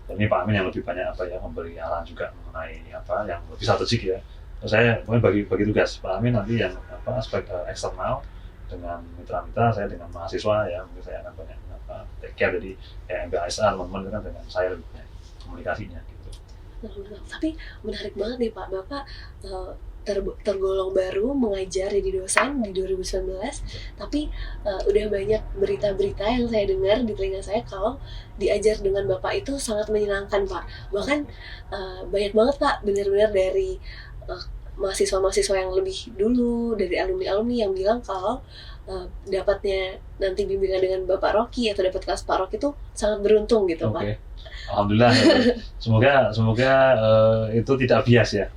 Dan ini Pak Amin yang lebih banyak memberi arahan juga mengenai yang lebih strategik ya. Terus saya mungkin bagi tugas Pak Amin nanti yang aspek eksternal dengan mitra-mitra, saya dengan mahasiswa ya, mungkin saya akan banyak take care. Jadi ya MBASR teman-teman itu kan dengan saya lebih banyak komunikasinya gitu. Tapi menarik banget nih Pak, Bapak tergolong baru mengajar jadi dosen di 2019, tapi udah banyak berita-berita yang saya dengar di telinga saya kalau diajar dengan Bapak itu sangat menyenangkan Pak. Bahkan banyak banget Pak, benar-benar dari mahasiswa-mahasiswa yang lebih dulu, dari alumni-alumni yang bilang kalau dapatnya nanti bimbingan dengan Bapak Rocky atau dapat kelas Pak Rocky itu sangat beruntung gitu Pak. Alhamdulillah, semoga itu tidak bias ya.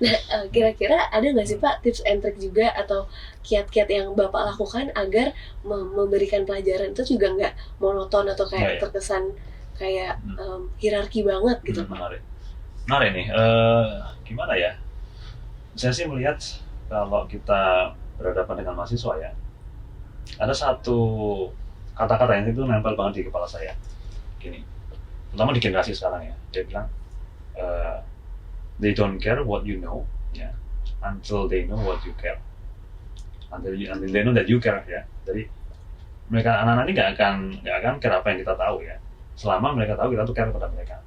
Nah, kira-kira ada nggak sih Pak tips and trick juga atau kiat-kiat yang Bapak lakukan agar memberikan pelajaran itu juga nggak monoton atau kayak terkesan kayak hierarki banget gitu Pak? Menarik nih, gimana ya? Saya sih melihat kalau kita berhadapan dengan mahasiswa ya, ada satu kata-kata yang itu nempel banget di kepala saya. Gini, terutama di generasi sekarang ya, dia bilang they don't care what you know ya, until they know what you care, until they know that you care ya. Jadi mereka anak-anak ini nggak akan care apa yang kita tahu ya, selama mereka tahu kita tuh care pada mereka.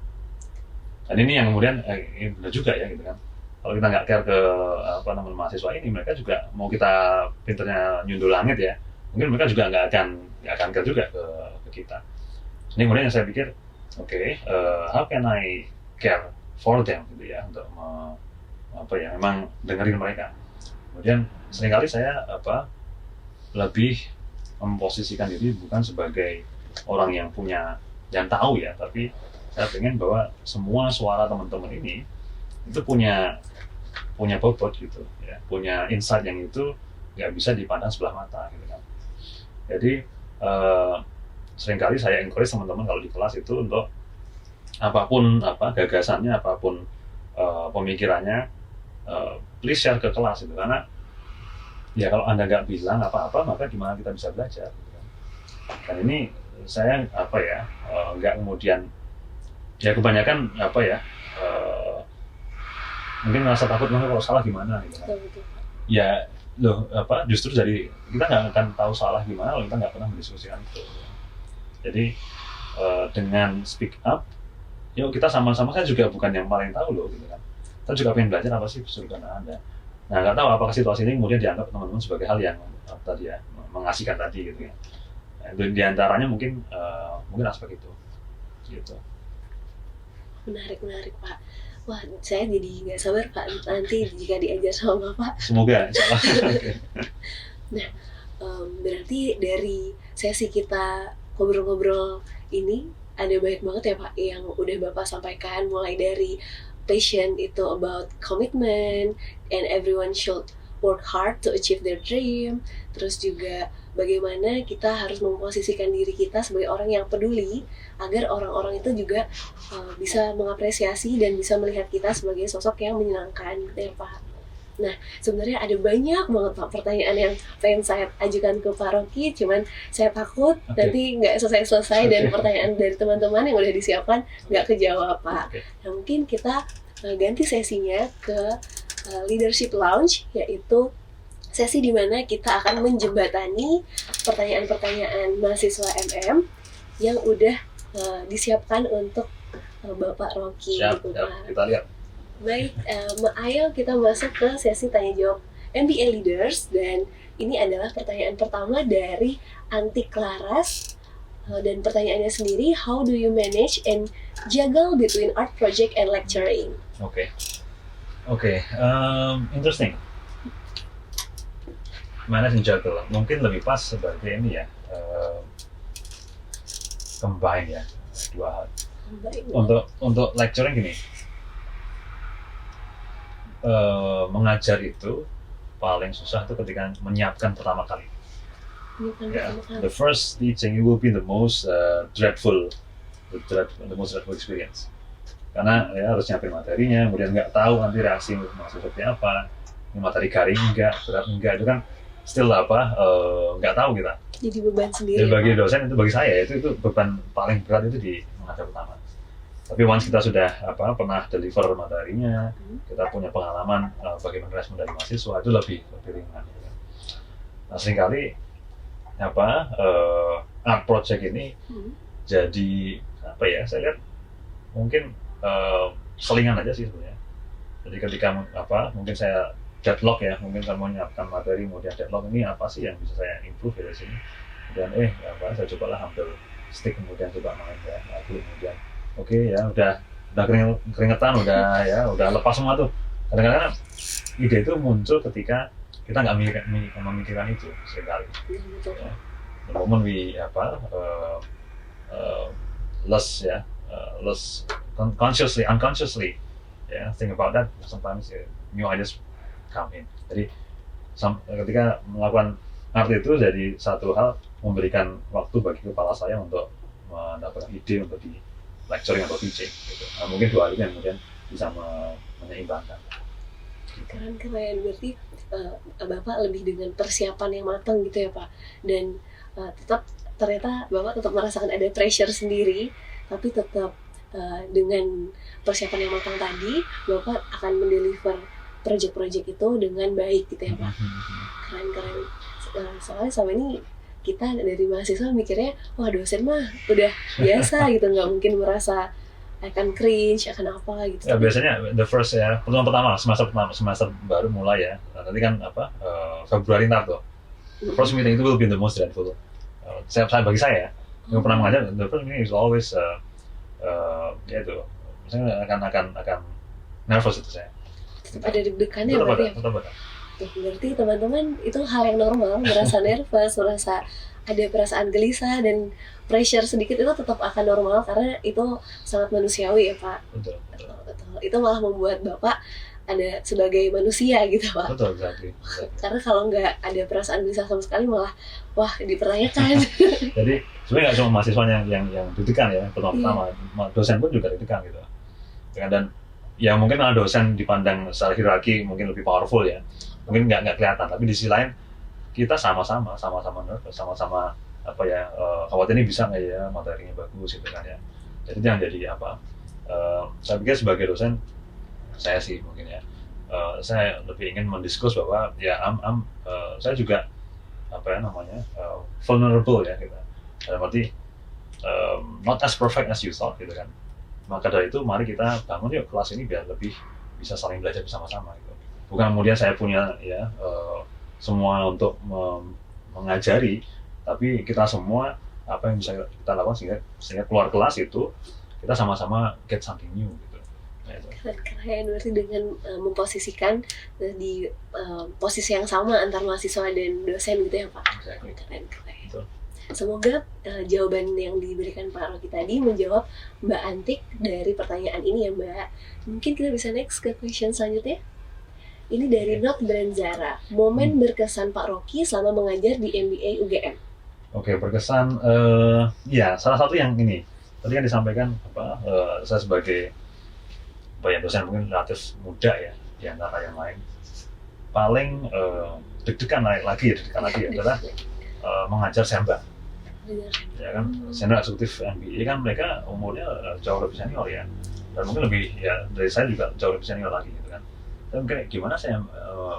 Dan ini yang kemudian benar juga ya gitu kan. Kalau kita nggak care ke mahasiswa ini, mereka juga mau kita pinternya nyundul langit ya, mungkin mereka juga nggak akan care juga ke kita. Ini kemudian yang saya pikir, how can I care for them gitu ya, untuk memang dengerin mereka. Kemudian seringkali saya lebih memposisikan diri bukan sebagai orang yang tahu ya, tapi saya pengen bahwa semua suara teman-teman ini itu punya bobot gitu ya, punya insight yang itu nggak bisa dipandang sebelah mata gitu kan. Jadi seringkali saya encourage teman-teman kalau di kelas itu untuk apapun gagasannya, apapun pemikirannya, please share ke kelas itu, karena ya kalau Anda nggak bilang apa-apa maka gimana kita bisa belajar gitu kan. Dan ini saya nggak kemudian ya kebanyakan mungkin merasa takut kalau salah gimana gitu kan. Ya justru dari kita nggak akan tahu salah gimana kalau kita nggak pernah mendiskusikan itu. Jadi dengan speak up, yuk kita sama-sama, kan juga bukan yang paling tahu loh gitu kan. Kita juga pengen belajar apa sih kesulitan Anda. Nah nggak tahu apakah situasi ini kemudian dianggap teman-teman sebagai hal yang tadi ya, mengasihkan tadi gitu ya. Di antaranya mungkin aspek itu gitu. Menarik Pak. Wah, saya jadi nggak sabar Pak nanti jika diajar sama Bapak. Semoga insyaallah. Oke. Berarti dari sesi kita ngobrol-ngobrol ini ada banyak banget ya Pak yang udah Bapak sampaikan, mulai dari passion itu about commitment and everyone should work hard to achieve their dream, terus juga bagaimana kita harus memposisikan diri kita sebagai orang yang peduli agar orang-orang itu juga bisa mengapresiasi dan bisa melihat kita sebagai sosok yang menyenangkan gitu ya Pak. Nah, sebenarnya ada banyak banget Pak pertanyaan yang pengen saya ajukan ke Pak Rocky, cuman saya takut nanti nggak selesai-selesai dan pertanyaan dari teman-teman yang udah disiapkan nggak kejawab Pak. Nah, mungkin kita ganti sesinya ke Leadership Lounge, yaitu sesi di mana kita akan menjembatani pertanyaan-pertanyaan mahasiswa MM yang udah disiapkan untuk Bapak Rocky. Siap, gitu, siap. Pak. Kita lihat. Baik, ayo kita masuk ke sesi tanya jawab MBA Leaders, dan ini adalah pertanyaan pertama dari Anti Claras, dan pertanyaannya sendiri, how do you manage and juggle between art project and lecturing? Oke, interesting. Manage and juggle, mungkin lebih pas sebagai ini ya, combine ya, dua hal. Baik. Untuk lecturing gini, mengajar itu paling susah itu ketika menyiapkan pertama kali. Yeah. The first teaching it will be the most dreadful experience. Karena ya harus nyiapin materinya, kemudian nggak tahu nanti reaksi mahasiswa seperti apa. Ini materi garing enggak, berat enggak, itu kan still nggak tahu kita. Jadi beban sendiri. Dan bagi dosen itu, bagi saya itu beban paling berat itu di mengajar pertama. Tapi once kita sudah pernah deliver materinya, kita punya pengalaman bagaimana respon dari mahasiswa, itu lebih ringan. Nah, seringkali art project ini jadi saya lihat mungkin selingan aja sih sebenarnya. Jadi ketika mungkin saya deadlock ya, mungkin saya mau menyiapkan materi, kemudian deadlock ini apa sih yang bisa saya improve dari sini, kemudian saya cobalah ambil stick, kemudian coba main ya, kemudian oke, ya udah keringetan, udah lepas semua tuh. Kadang-kadang ide itu muncul ketika kita nggak memikirkan itu sekali. Ya. The moment we less unconsciously, think about that, sometimes new ideas come in. Jadi ketika melakukan art itu jadi satu hal memberikan waktu bagi kepala saya untuk mendapatkan ide untuk di lecturing atau teaching gitu. Nah, mungkin dua hal ini yang kemudian bisa menyeimbangkan. Keren, berarti Bapak lebih dengan persiapan yang matang gitu ya Pak, dan ternyata Bapak tetap merasakan ada pressure sendiri, tapi tetap dengan persiapan yang matang tadi Bapak akan mendeliver project-project itu dengan baik gitu ya Pak. Keren. Soalnya selama ini kita dari mahasiswa mikirnya, wah dosen mah udah biasa gitu, nggak mungkin merasa akan cringe, akan apa gitu. Ya biasanya the first pertama semester baru mulai ya. Nanti kan Februari ntar tuh. The first meeting itu will be the most dreadful. Bagi saya yang pernah mengajar, the first meeting is always misalnya akan nervous itu saya. Tetap ada deg-degannya berarti ya. Tetap ada. Berarti teman-teman itu hal yang normal, merasa nervous, merasa ada perasaan gelisah dan pressure sedikit, itu tetap akan normal karena itu sangat manusiawi ya Pak. Betul. Itu malah membuat Bapak ada sebagai manusia gitu Pak. Betul, exactly. Karena kalau nggak ada perasaan gelisah sama sekali malah wah dipertanyakan. Jadi sebenarnya nggak cuma mahasiswanya yang deg-degan ya, pertama dosen pun juga deg-degan gitu. Dan ya mungkin dosen dipandang secara hierarki mungkin lebih powerful ya. Mungkin nggak kelihatan, tapi di sisi lain kita sama-sama nervous, sama-sama khawatir ini bisa nggak ya, materinya bagus gitu kan ya. Jadi jangan jadi saya pikir sebagai dosen saya sih mungkin ya, saya lebih ingin mendiskus bahwa ya saya juga vulnerable ya gitu. Dalam arti not as perfect as you thought gitu kan. Maka dari itu mari kita bangun yuk kelas ini biar lebih bisa saling belajar bersama-sama gitu. Bukan kemudian saya punya semua untuk mengajari, tapi kita semua apa yang bisa kita lakukan sehingga keluar kelas itu kita sama-sama get something new gitu. Keren berarti dengan memposisikan di posisi yang sama antar mahasiswa dan dosen gitu ya Pak. Exactly. Keren. Betul. Semoga jawaban yang diberikan Pak Rocky tadi menjawab Mbak Antik dari pertanyaan ini ya Mbak. Mungkin kita bisa next ke question selanjutnya. Ini dari Not Branzara. Momen berkesan Pak Rocky selama mengajar di MBA UGM. Oke, berkesan. Ya, salah satu yang ini tadi kan disampaikan saya sebagai dosen mungkin relatif muda ya di antara yang lain. Paling deg-degan lagi adalah mengajar Semba. Ya kan, senior eksekutif MBA kan mereka umurnya jauh lebih senior ya, dan mungkin lebih ya dari saya juga jauh lebih senior lagi gitu kan. Dan kayak gimana saya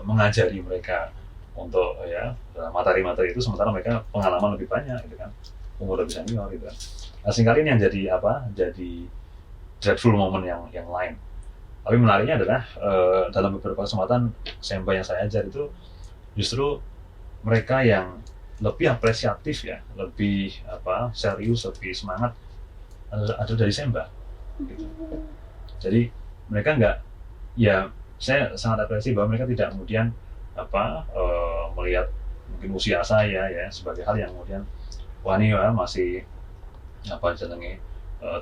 mengajari mereka untuk ya materi-materi itu sementara mereka pengalaman lebih banyak gitu kan, umur lebih senior gitu kan. Nah, singkali ini yang jadi dreadful moment yang lain. Tapi menariknya adalah dalam beberapa kesempatan Semba yang saya ajar itu justru mereka yang lebih apresiatif ya, lebih serius, lebih semangat ada dari Semba. Gitu. Jadi mereka saya sangat apresiasi bahwa mereka tidak kemudian melihat mungkin usia saya ya sebagai hal yang kemudian wah ini ya masih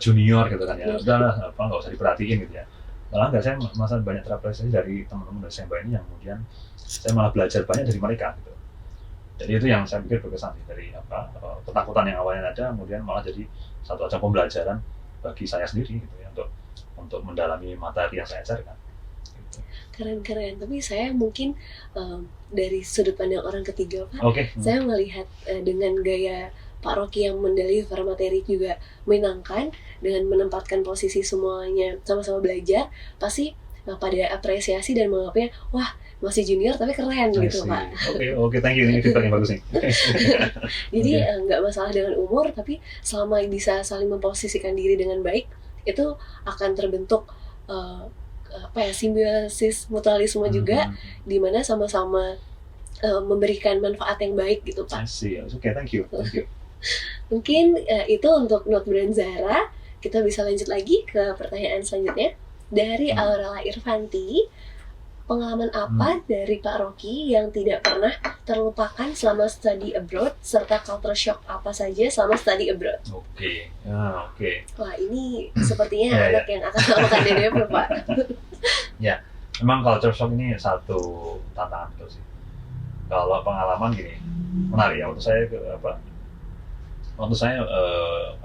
junior gitu kan ya, udahlah nggak usah diperhatiin gitu ya. Malah saya merasa banyak terapresiasi dari teman-teman dari Semba ini yang kemudian saya malah belajar banyak dari mereka gitu. Jadi itu yang saya pikir berkesan sih dari ketakutan yang awalnya ada kemudian malah jadi satu ajang pembelajaran bagi saya sendiri gitu ya untuk mendalami materi yang saya ajarkan. Gitu. Keren. Tapi saya mungkin dari sudut pandang orang ketiga Pak, saya melihat dengan gaya Pak Rocky yang mendeliver materi juga menyenangkan dengan menempatkan posisi semuanya sama-sama belajar, pasti pada apresiasi dan menganggapnya wah masih junior tapi keren gitu Pak. Oke, thank you, ini feedback yang bagus nih. Jadi nggak masalah dengan umur, tapi selama bisa saling memposisikan diri dengan baik, itu akan terbentuk simbiosis mutualisme juga, di mana sama-sama memberikan manfaat yang baik gitu Pak. Oke, thank you. Mungkin itu untuk Not Branzara. Kita bisa lanjut lagi ke pertanyaan selanjutnya dari Aurela Irvanti. Pengalaman apa dari Pak Rocky yang tidak pernah terlupakan selama study abroad, serta culture shock apa saja selama study abroad? Oke. Wah, ini sepertinya anak yang akan melakukan DDP Pak. Ya, memang culture shock ini satu tantangan itu sih. Kalau pengalaman gini, menarik ya. Waktu saya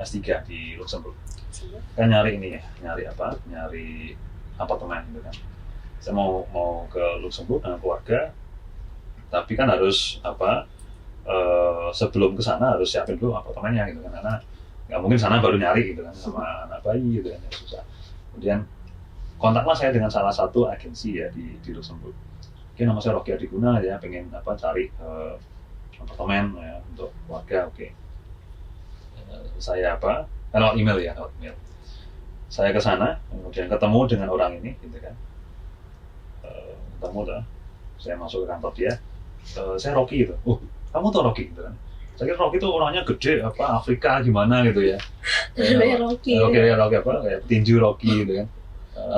S3 di Luxembourg, kan nyari apartemen gitu kan. Saya mau ke Luxembourg dengan keluarga, tapi kan harus sebelum ke sana harus siapin dulu apartemennya gitu kan, karena nggak mungkin sana baru nyari gitu kan sama anak bayi gitu kan, ya susah. Kemudian kontaklah saya dengan salah satu agensi ya di Luxembourg. Oke, nama saya Rocky Adiguna ya, pengen cari apartemen ya untuk keluarga. Oke. Saya lewat email. Saya ke sana, kemudian ketemu dengan orang ini gitu kan. Saya masuk ke kantor dia, saya Rocky gitu. Kamu tuh Rocky gitu kan. Saya kira Rocky tuh orangnya gede Afrika gimana gitu ya. Kayak Rocky. Rocky kayak petinju Rocky gitu kan.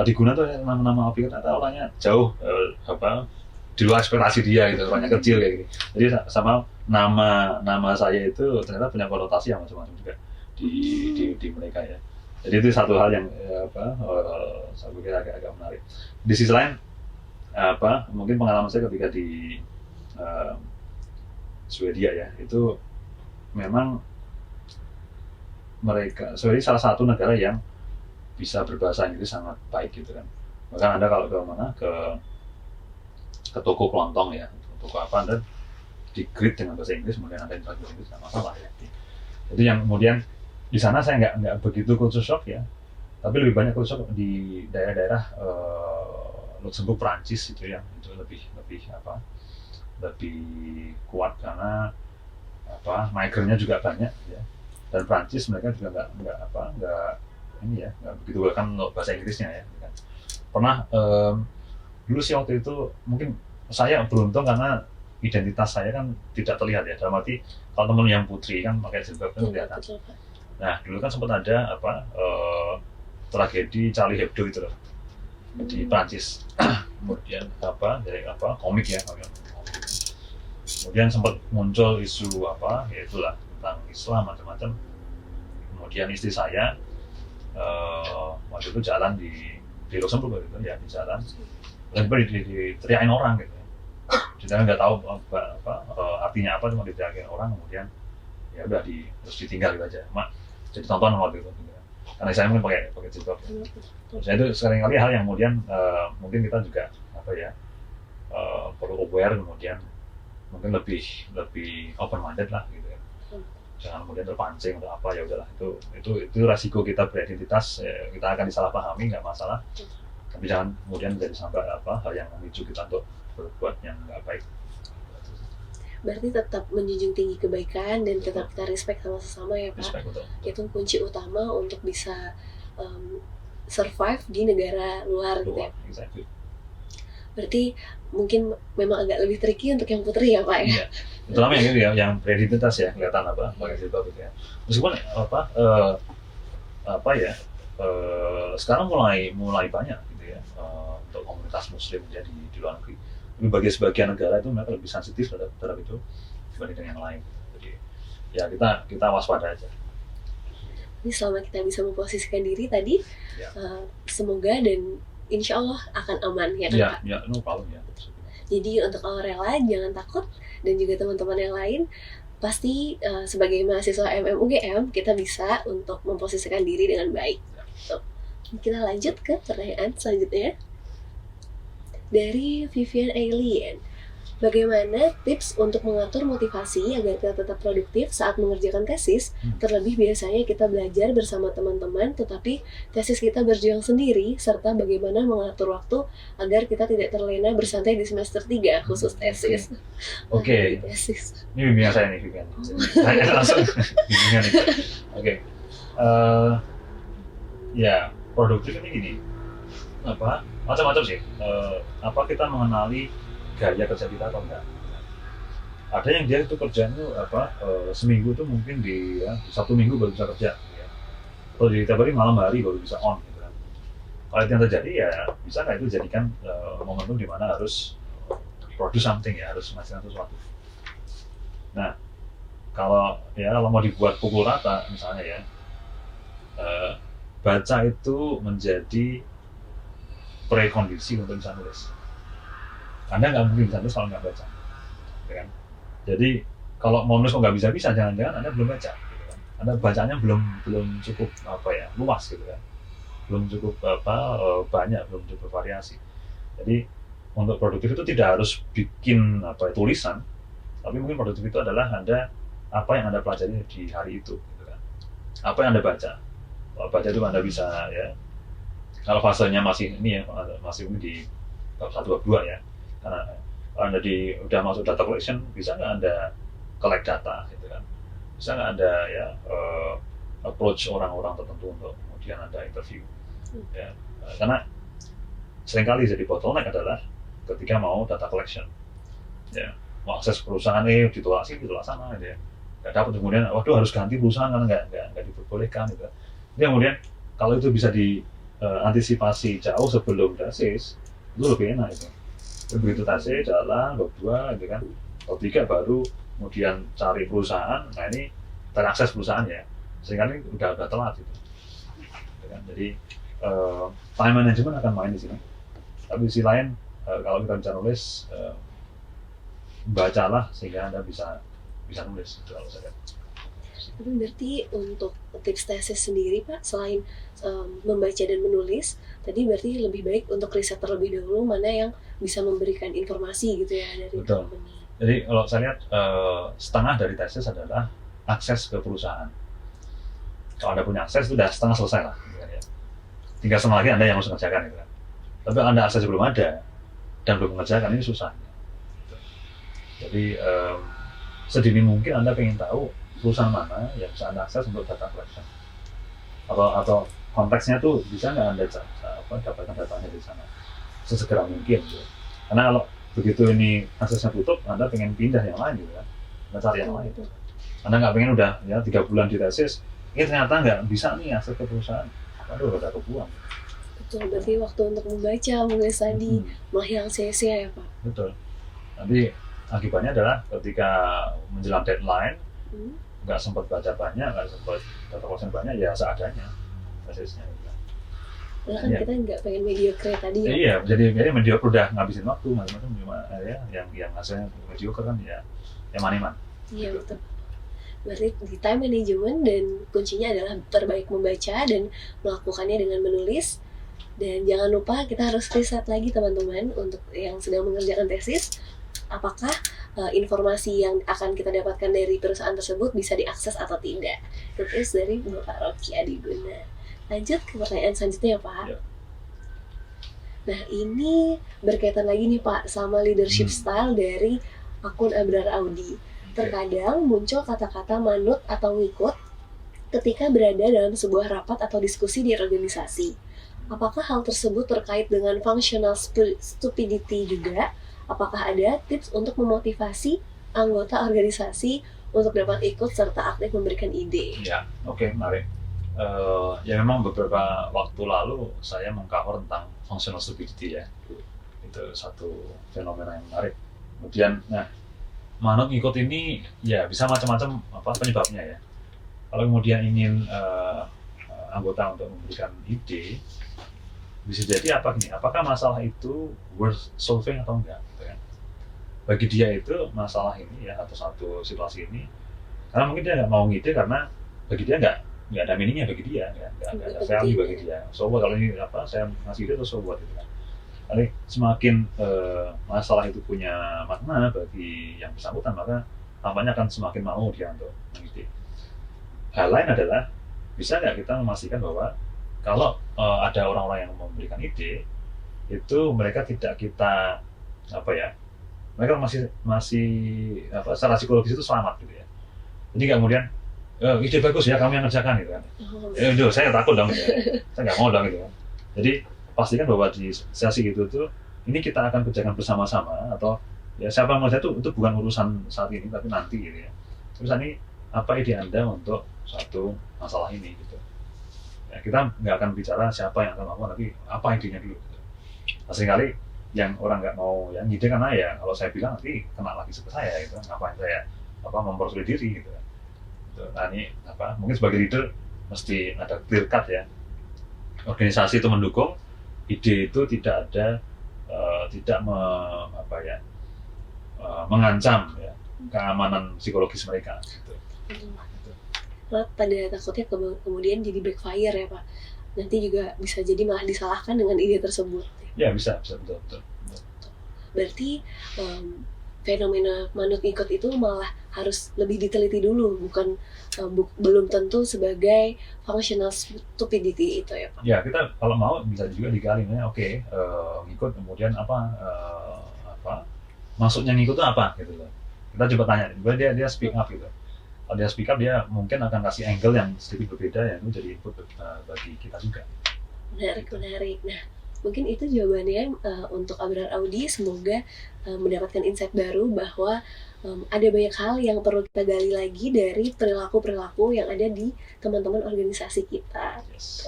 Adiguna tuh nama Afrika, ternyata orangnya jauh di luar ekspektasi dia gitu, orangnya kecil kayak gitu. Jadi sama nama saya itu ternyata punya konotasi yang macam-macam juga di mereka ya. Jadi itu satu hal yang saya pikir agak menarik. Di sisi lain mungkin pengalaman saya ketika di Swedia ya, itu memang Swedia salah satu negara yang bisa berbahasa Inggris sangat baik gitu kan. Bahkan Anda kalau ke toko kelontong ya, toko Anda di-greet dengan bahasa Inggris, kemudian Anda bahasa Inggris nggak masalah ya. Jadi yang kemudian di sana saya nggak begitu culture shock ya, tapi lebih banyak culture shock di daerah-daerah Luxembourg, Prancis itu lebih kuat karena migrantnya juga banyak ya, dan Prancis mereka juga nggak begitu welcome untuk bahasa Inggrisnya ya kan. Pernah dulu sih waktu itu mungkin saya beruntung karena identitas saya kan tidak terlihat ya, dalam arti kalau teman yang putri kan pakai jilbab kan kelihatan. Nah dulu kan sempat ada tragedi Charlie Hebdo itu loh. di Prancis. Kemudian dari komik ya, kemudian sempat muncul isu yaitulah tentang Islam macam-macam. Kemudian istri saya waktu itu jalan di Luxembourg gitu ya, di jalan tiba-tiba diteriakin orang gitu. Kita nggak tahu artinya apa, cuma diteriakin orang, kemudian ya udah terus ditinggal gitu aja. Jadi tonton waktu itu gitu. Karena saya mungkin pakai jilbab. Saya itu sering kali hal yang kemudian mungkin kita juga perlu aware, kemudian mungkin lebih open minded lah gitu ya. Jangan kemudian terpancing atau apa, ya udahlah, itu resiko kita beridentitas, kita akan disalahpahami, nggak masalah, tapi jangan kemudian menjadi sampai hal yang memicu kita untuk berbuat yang nggak baik. Berarti tetap menjunjung tinggi kebaikan dan tetap kita respect sama sesama ya Pak. Respect, betul. Itu kunci utama untuk bisa survive di negara luar gitu ya. Exactly. Berarti mungkin memang agak lebih tricky untuk yang putri ya Pak ya. Iya. Terutama yang itu ya, yang beridentitas ya, kelihatan pakai jilbab gitu ya. Meskipun sekarang mulai banyak gitu ya untuk komunitas muslim jadi di luar negeri. Tapi bagi sebagian negara itu mereka lebih sensitif terhadap itu dibanding yang lain. Jadi ya kita waspada aja. Ini selama kita bisa memposisikan diri tadi, Ya. semoga dan insya Allah akan aman ya kan Pak. Ya, no problem ya. Jadi untuk Aurela jangan takut, dan juga teman-teman yang lain pasti sebagai mahasiswa MMUGM kita bisa untuk memposisikan diri dengan baik. So, kita lanjut ke pertanyaan selanjutnya dari Vivian Ailien. Bagaimana tips untuk mengatur motivasi agar kita tetap produktif saat mengerjakan tesis? Terlebih biasanya kita belajar bersama teman-teman, tetapi tesis kita berjuang sendiri, serta bagaimana mengatur waktu agar kita tidak terlena bersantai di semester 3, khusus tesis. Oke. Tesis. Ini bimbingan saya nih, Vivian. Saya langsung bimbingan nih. Oke. Ya, produktif ini gini. Macam-macam sih. Kita mengenali gaya kerja kita atau enggak. Ada yang dia itu kerjanya seminggu itu mungkin di Sabtu Minggu baru bisa kerja ya. Kalau di tiap hari malam hari baru bisa on gitu kan. Kalau itu yang terjadi ya bisa nggak itu jadikan momentum di mana harus produce something ya, harus menghasilkan sesuatu. Nah, kalau mau dibuat pukul rata misalnya ya, baca itu menjadi prekondisi untuk bisa nulis. Anda nggak mungkin bisa nulis kalau nggak baca, ya kan? Jadi kalau mau nulis kok nggak bisa, jangan-jangan Anda belum baca, gitu kan? Anda bacanya belum cukup luas gitu kan? Belum cukup banyak, belum cukup variasi. Jadi untuk produktif itu tidak harus bikin tulisan, tapi mungkin produktif itu adalah apa yang Anda pelajari di hari itu, gitu kan? Apa yang Anda baca? Kalau baca itu Anda bisa ya. Kalau fasenya masih di bab 1 bab 2 ya. Karena Anda udah masuk data collection, bisa nggak Anda collect data gitu kan? Bisa nggak Anda approach orang-orang tertentu untuk kemudian Anda interview ya. Karena seringkali jadi bottleneck adalah ketika mau data collection ya, mau akses perusahaan ditolak sana gitu ya, nggak dapat, kemudian waduh harus ganti perusahaan karena nggak diperbolehkan gitu. Jadi kemudian kalau itu bisa antisipasi jauh sebelum tesis, itu lebih enak itu. Begitu tesis jalan, bab 2 gitu kan, bab 3 baru kemudian cari perusahaan. Nah ini terakses perusahaan ya, sehingga ini udah telat gitu kan. Jadi time management akan main di sini. Tapi di sisi lain kalau kita bisa nulis, bacalah sehingga Anda bisa nulis gitu kalau saya. Tapi berarti untuk tips tesis sendiri Pak, selain membaca dan menulis, tadi berarti lebih baik untuk riset terlebih dahulu mana yang bisa memberikan informasi gitu ya dari company. Jadi kalau saya lihat setengah dari tesis adalah akses ke perusahaan. Kalau Anda punya akses itu sudah setengah selesai lah. Gitu kan, ya. Tinggal setengah lagi Anda yang harus mengerjakan gitu kan. Tapi Anda akses belum ada dan belum mengerjakan, ini susah. Gitu. Jadi sedini mungkin Anda pengen tahu perusahaan mana yang bisa Anda akses untuk data collection, atau konteksnya tuh bisa nggak Anda dapatkan datanya di sana sesegera mungkin gitu. Karena kalau begitu ini aksesnya tutup, Anda pengen pindah yang lain gitu kan, Anda cari yang lain. Anda nggak pengen udah 3 bulan di tesis, ini ternyata nggak bisa nih akses ke perusahaan, aduh udah kebuang. Betul, berarti waktu untuk membaca, menulis tadi malah yang sia-sia ya Pak. Betul. Nanti akibatnya adalah ketika menjelang deadline nggak sempat baca banyak, nggak sempat data kosan banyak, ya seadanya prosesnya. Karena kan Iya. kita nggak pengen mediocre tadi ya. Iya, jadi mediocre udah ngabisin waktu macam-macam cuma ya yang hasilnya mediocre kan ya yang maniman. Iya betul. Berarti di time management dan kuncinya adalah terbaik membaca dan melakukannya dengan menulis. Dan jangan lupa kita harus riset lagi teman-teman untuk yang sedang mengerjakan tesis. Apakah informasi yang akan kita dapatkan dari perusahaan tersebut bisa diakses atau tidak. Itu dari Bapak Rocky Adiguna. Lanjut ke pertanyaan selanjutnya Pak. Ya. Nah ini berkaitan lagi nih Pak sama leadership style dari akun Abrar Audi. Terkadang muncul kata-kata manut atau ngikut ketika berada dalam sebuah rapat atau diskusi di organisasi. Apakah hal tersebut terkait dengan functional stupidity juga? Apakah ada tips untuk memotivasi anggota organisasi untuk dapat ikut serta aktif memberikan ide? Ya, oke, menarik. Ya memang beberapa waktu lalu saya mengcover tentang functional stupidity ya. Itu satu fenomena yang menarik. Kemudian, nah, manut ngikut ini ya bisa macam-macam penyebabnya ya. Kalau kemudian ingin anggota untuk memberikan ide, bisa jadi apakah masalah itu worth solving atau enggak gitu kan. Bagi dia itu masalah ini ya atau satu situasi ini karena mungkin dia nggak mau ngide karena bagi dia nggak ada meaningnya bagi dia, nggak ada value bagi dia. So what, kalau ini saya ngasih ide terus so what gitu kan. Jadi semakin masalah itu punya makna bagi yang bersangkutan maka tampaknya akan semakin mau dia untuk mengide. Hal lain adalah bisa nggak kita memastikan bahwa kalau ada orang-orang yang memberikan ide, itu mereka tidak kita mereka masih secara psikologis itu selamat gitu ya. Jadi nggak kemudian ide bagus ya kamu yang ngerjakan gitu kan. Saya takut dong, saya nggak mau dong gitu kan. Jadi pastikan bahwa di sesi gitu tuh ini kita akan kerjakan bersama-sama atau ya siapa yang mengerjakan itu bukan urusan saat ini tapi nanti gitu ya. Terus ini apa ide Anda untuk suatu masalah ini gitu. Ya, kita nggak akan bicara siapa yang akan melakukan, tapi apa idenya dulu. Gitu. Nah, seringkali yang orang nggak mau yang ide karena ya kalau saya bilang nanti kena lagi ke saya, gitu. Ngapain saya mempersulit diri gitu. Gitu. Nah ini mungkin sebagai leader mesti ada clear cut ya. Organisasi itu mendukung, ide itu tidak ada mengancam ya keamanan psikologis mereka. Gitu. Pada takutnya kemudian jadi backfire ya Pak. Nanti juga bisa jadi malah disalahkan dengan ide tersebut. Ya bisa betul. Berarti fenomena manut ngikut itu malah harus lebih diteliti dulu, bukan belum tentu sebagai functional stupidity itu ya Pak. Ya kita kalau mau bisa juga digali ya. Oke, ngikut kemudian maksudnya ngikut itu apa gitu loh. Kita coba tanya, dia speak up gitu. Kalau dia speak up, dia mungkin akan kasih angle yang sedikit berbeda yang itu jadi input bagi kita juga. Menarik. Nah, mungkin itu jawabannya untuk Abrar Audi. Semoga mendapatkan insight baru bahwa ada banyak hal yang perlu kita gali lagi dari perilaku-perilaku yang ada di teman-teman organisasi kita. Yes.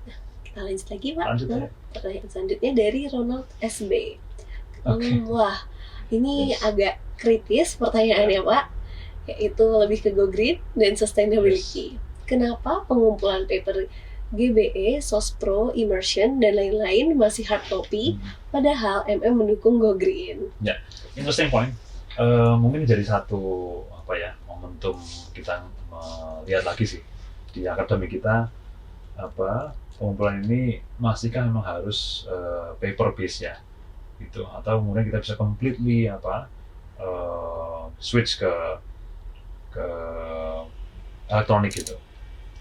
Nah, kita lanjut lagi Pak ke pertanyaan selanjutnya dari Ronald SB. Wah, ini agak kritis pertanyaannya Pak. Yaitu lebih ke go green dan sustainability. Kenapa pengumpulan paper GBE, SOSPRO, Immersion, dan lain-lain masih hard copy, padahal MM mendukung go green? Ya, interesting point. Mungkin jadi satu momentum kita melihat lagi sih di akademik kita pengumpulan ini masihkah memang harus paper base ya, gitu atau kemudian kita bisa completely switch ke elektronik gitu.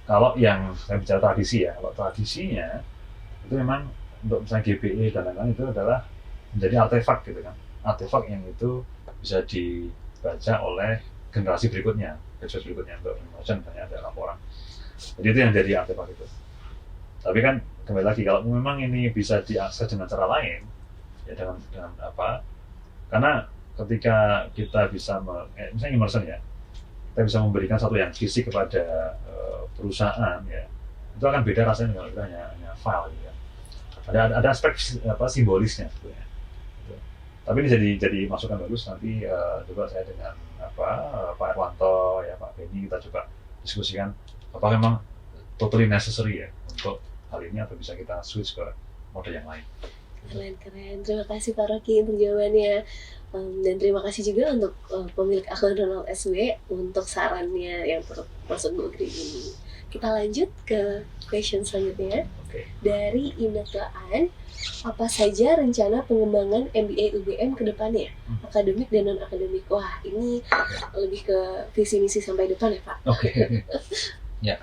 Kalau yang saya bicara tradisi ya, kalau tradisinya itu memang untuk misalnya GBE dan lain-lain itu adalah menjadi artefak gitu kan, artefak yang itu bisa dibaca oleh generasi berikutnya untuk immersion misalnya ada laporan. Jadi itu yang jadi artefak itu. Tapi kan kembali lagi kalau memang ini bisa diakses dengan cara lain ya dengan karena ketika kita bisa misalnya immersion ya, kita bisa memberikan satu yang fisik kepada perusahaan ya, itu akan beda rasanya kalau kita hanya file gitu ya. Ada aspek simbolisnya sebenarnya. Gitu. Tapi ini jadi masukan bagus. Nanti coba saya dengan Pak Erwanto ya, Pak Benny, kita coba diskusikan apakah memang totally necessary ya untuk hal ini atau bisa kita switch ke mode yang lain. Keren. Terima kasih Pak Rocky untuk jawabannya. Dan terima kasih juga untuk pemilik akun Ronald SW untuk sarannya yang masuk Go Green ini. Kita lanjut ke question selanjutnya. Oke. Dari Inakaan, apa saja rencana pengembangan MBA UGM ke depannya? Akademik dan non-akademik. Wah, ini lebih ke visi misi sampai depan ya Pak? Oke. Ya.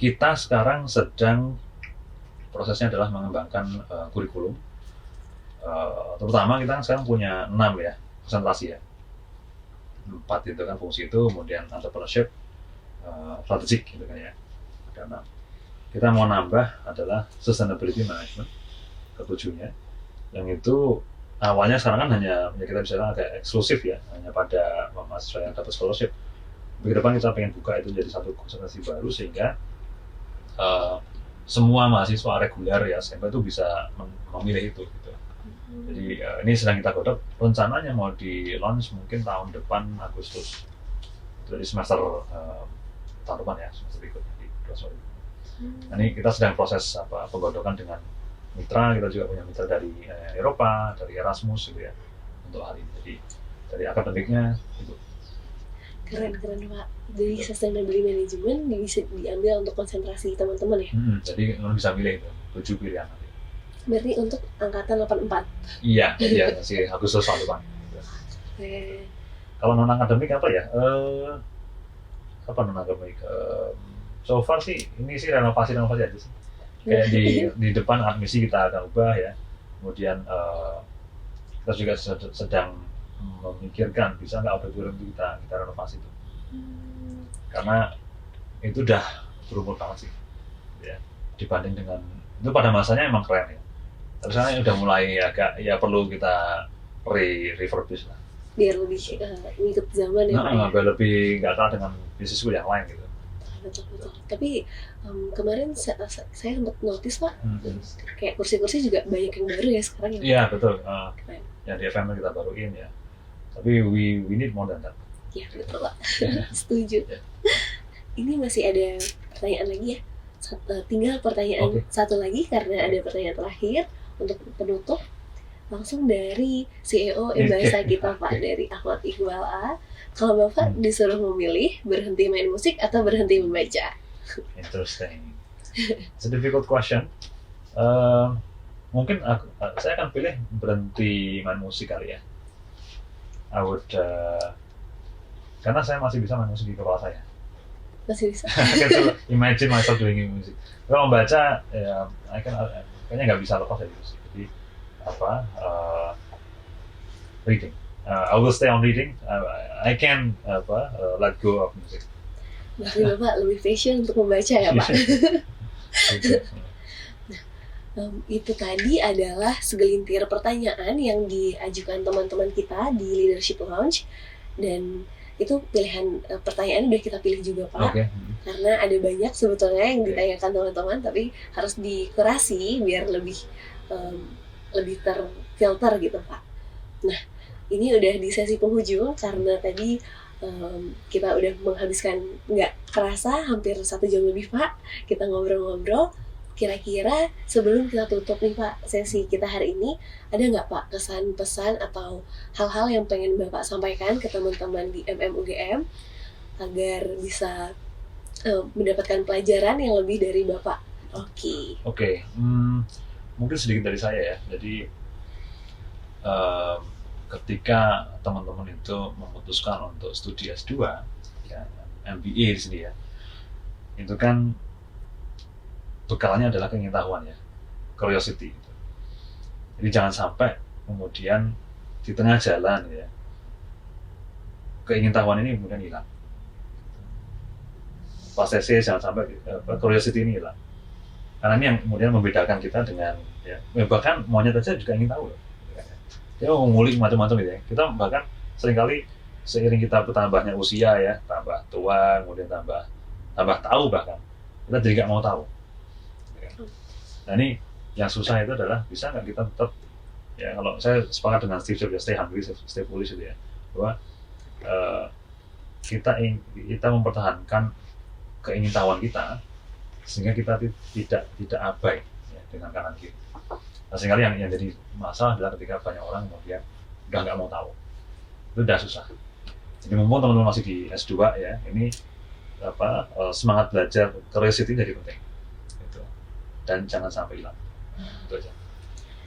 Kita sekarang sedang prosesnya adalah mengembangkan kurikulum. Terutama kita kan sekarang punya 6 ya, konsentrasi ya. 4 itu kan fungsi itu, kemudian entrepreneurship, strategik gitu kan ya. Ada 6. Kita mau nambah adalah sustainability management, ketujuhnya. Yang itu awalnya sekarang kan hanya kita bisa bilang agak eksklusif ya, hanya pada mahasiswa yang dapat scholarship. Ke depan kita pengen buka itu jadi satu konsentrasi baru sehingga semua mahasiswa reguler ya SMP itu bisa memilih itu gitu. Jadi ini sedang kita godok, rencananya mau di launch mungkin tahun depan Agustus. Jadi semester tahun depan ya, semester berikutnya di 2020. Nah, ini kita sedang proses penggodokan dengan mitra, kita juga punya mitra dari Eropa, dari Erasmus gitu ya untuk hal ini. Jadi dari akademiknya itu. Keren Pak. Dari sustainability management bisa diambil untuk konsentrasi teman-teman ya? Jadi kalian bisa milih itu, 7 pilihan nanti. Berarti untuk angkatan 84? Iya, masih Agustus tahun depan. Kalau non-akademik apa ya? Apa non-akademik? So far sih, ini sih renovasi aja sih. Kayak di depan admisi kita akan ubah ya. Kemudian kita juga sedang memikirkan bisa nggak auditorium itu kita renovasi itu. Karena itu udah berumur banget sih. Ya. Dibanding dengan, itu pada masanya emang keren ya. Tapi sekarang udah mulai agak, ya perlu kita refurbish lah. Biar lebih ngikut zaman ya Pak? Biar lebih nggak kalah dengan bisnis school yang lain gitu. Betul. Tapi kemarin saya sempat notice Pak, kayak kursi-kursi juga banyak yang baru ya sekarang ya? Iya betul. Yang di FM kita baruin ya. Tapi we need more than that. Iya betul Pak. Setuju. Ini masih ada pertanyaan lagi ya? Tinggal pertanyaan satu lagi karena ada pertanyaan terakhir untuk penutup. Langsung dari CEO Embasa kita Pak, dari Ahmad Iqbal A. Kalau Bapak disuruh memilih berhenti main musik atau berhenti membaca? Interesting. It's a difficult question. Mungkin saya akan pilih berhenti main musik kali ya. I would, karena saya masih bisa main musik di kepala saya. Masih bisa. Imagine myself doing music. Kalau membaca, ya, kayaknya nggak bisa lepas dari musik. Jadi reading. I will stay on reading. I can let go of music. Berarti Bapak lebih passion untuk membaca ya Pak? Itu tadi adalah segelintir pertanyaan yang diajukan teman-teman kita di Leadership Lounge, dan itu pilihan pertanyaan udah kita pilih juga Pak. Karena ada banyak sebetulnya yang ditanyakan teman-teman, tapi harus dikurasi biar lebih terfilter gitu Pak. Nah, ini udah di sesi penghujung karena tadi kita udah menghabiskan nggak kerasa hampir 1 jam lebih Pak, kita ngobrol-ngobrol. Kira-kira sebelum kita tutup nih Pak sesi kita hari ini, ada nggak Pak kesan, pesan, atau hal-hal yang pengen Bapak sampaikan ke teman-teman di UGM agar bisa mendapatkan pelajaran yang lebih dari Bapak? Oke. Mungkin sedikit dari saya ya. Jadi ketika teman-teman itu memutuskan untuk studi S2 ya, MBA di sini ya, itu kan bekalnya adalah pengetahuan ya, curiosity. Jadi jangan sampai kemudian di tengah jalan ya, keingintahuan ini kemudian hilang. Pas SC jangan sampai curiosity ini hilang. Karena ini yang kemudian membedakan kita dengan ya bahkan monyet aja juga ingin tahu loh. Dia mau ngulik macam-macam gitu ya. Kita bahkan seringkali seiring kita bertambahnya usia ya, tambah tua, kemudian tambah tahu bahkan, kita jadi nggak mau tahu. Nah ini yang susah itu adalah bisa nggak kita tetap, ya kalau saya sepakat dengan Steve Jobs, stay hungry, stay foolish itu ya, bahwa kita mempertahankan keingintahuan kita sehingga kita tidak abai ya, dengan kanan kiri. Nah, seringkali yang jadi masalah adalah ketika banyak orang kemudian udah nggak mau tahu, itu udah susah. Jadi mumpung teman-teman masih di S2 ya, ini semangat belajar curiosity jadi penting gitu. Dan jangan sampai hilang, itu aja.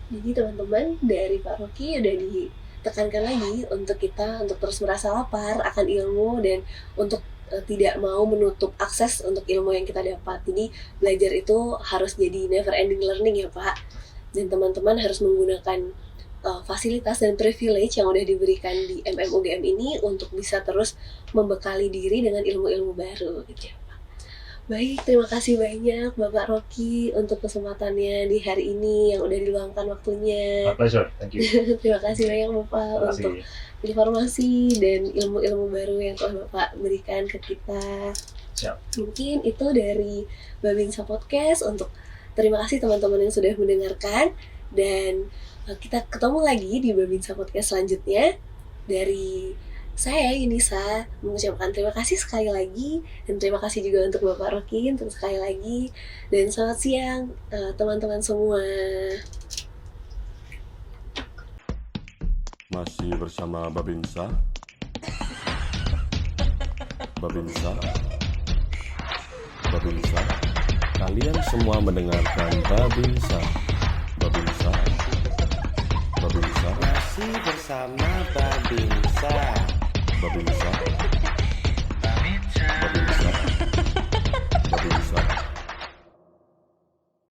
Jadi teman-teman, dari Pak Rocky udah ditekankan lagi untuk kita untuk terus merasa lapar akan ilmu dan untuk tidak mau menutup akses untuk ilmu yang kita dapat. Jadi belajar itu harus jadi never ending learning ya Pak. Dan teman-teman harus menggunakan fasilitas dan privilege yang udah diberikan di MMUGM ini untuk bisa terus membekali diri dengan ilmu-ilmu baru gitu ya Pak. Baik, terima kasih banyak Bapak Rocky untuk kesempatannya di hari ini yang udah diluangkan waktunya. My pleasure, thank you. Terima kasih banyak Bapak Terima untuk kasih. informasi dan ilmu-ilmu baru yang telah Bapak berikan ke kita. Siap. Mungkin itu dari Babinsa Podcast. Untuk terima kasih teman-teman yang sudah mendengarkan, dan kita ketemu lagi di Babinsa Podcast selanjutnya. Dari saya Yunisa mengucapkan terima kasih sekali lagi, dan terima kasih juga untuk Bapak Rocky untuk sekali lagi, dan selamat siang teman-teman semua. Masih bersama Babinsa. Babinsa. Babinsa. Kalian semua mendengarkan Babinsa. Babinsa. Babinsa. Masih bersama Babinsa. Babinsa.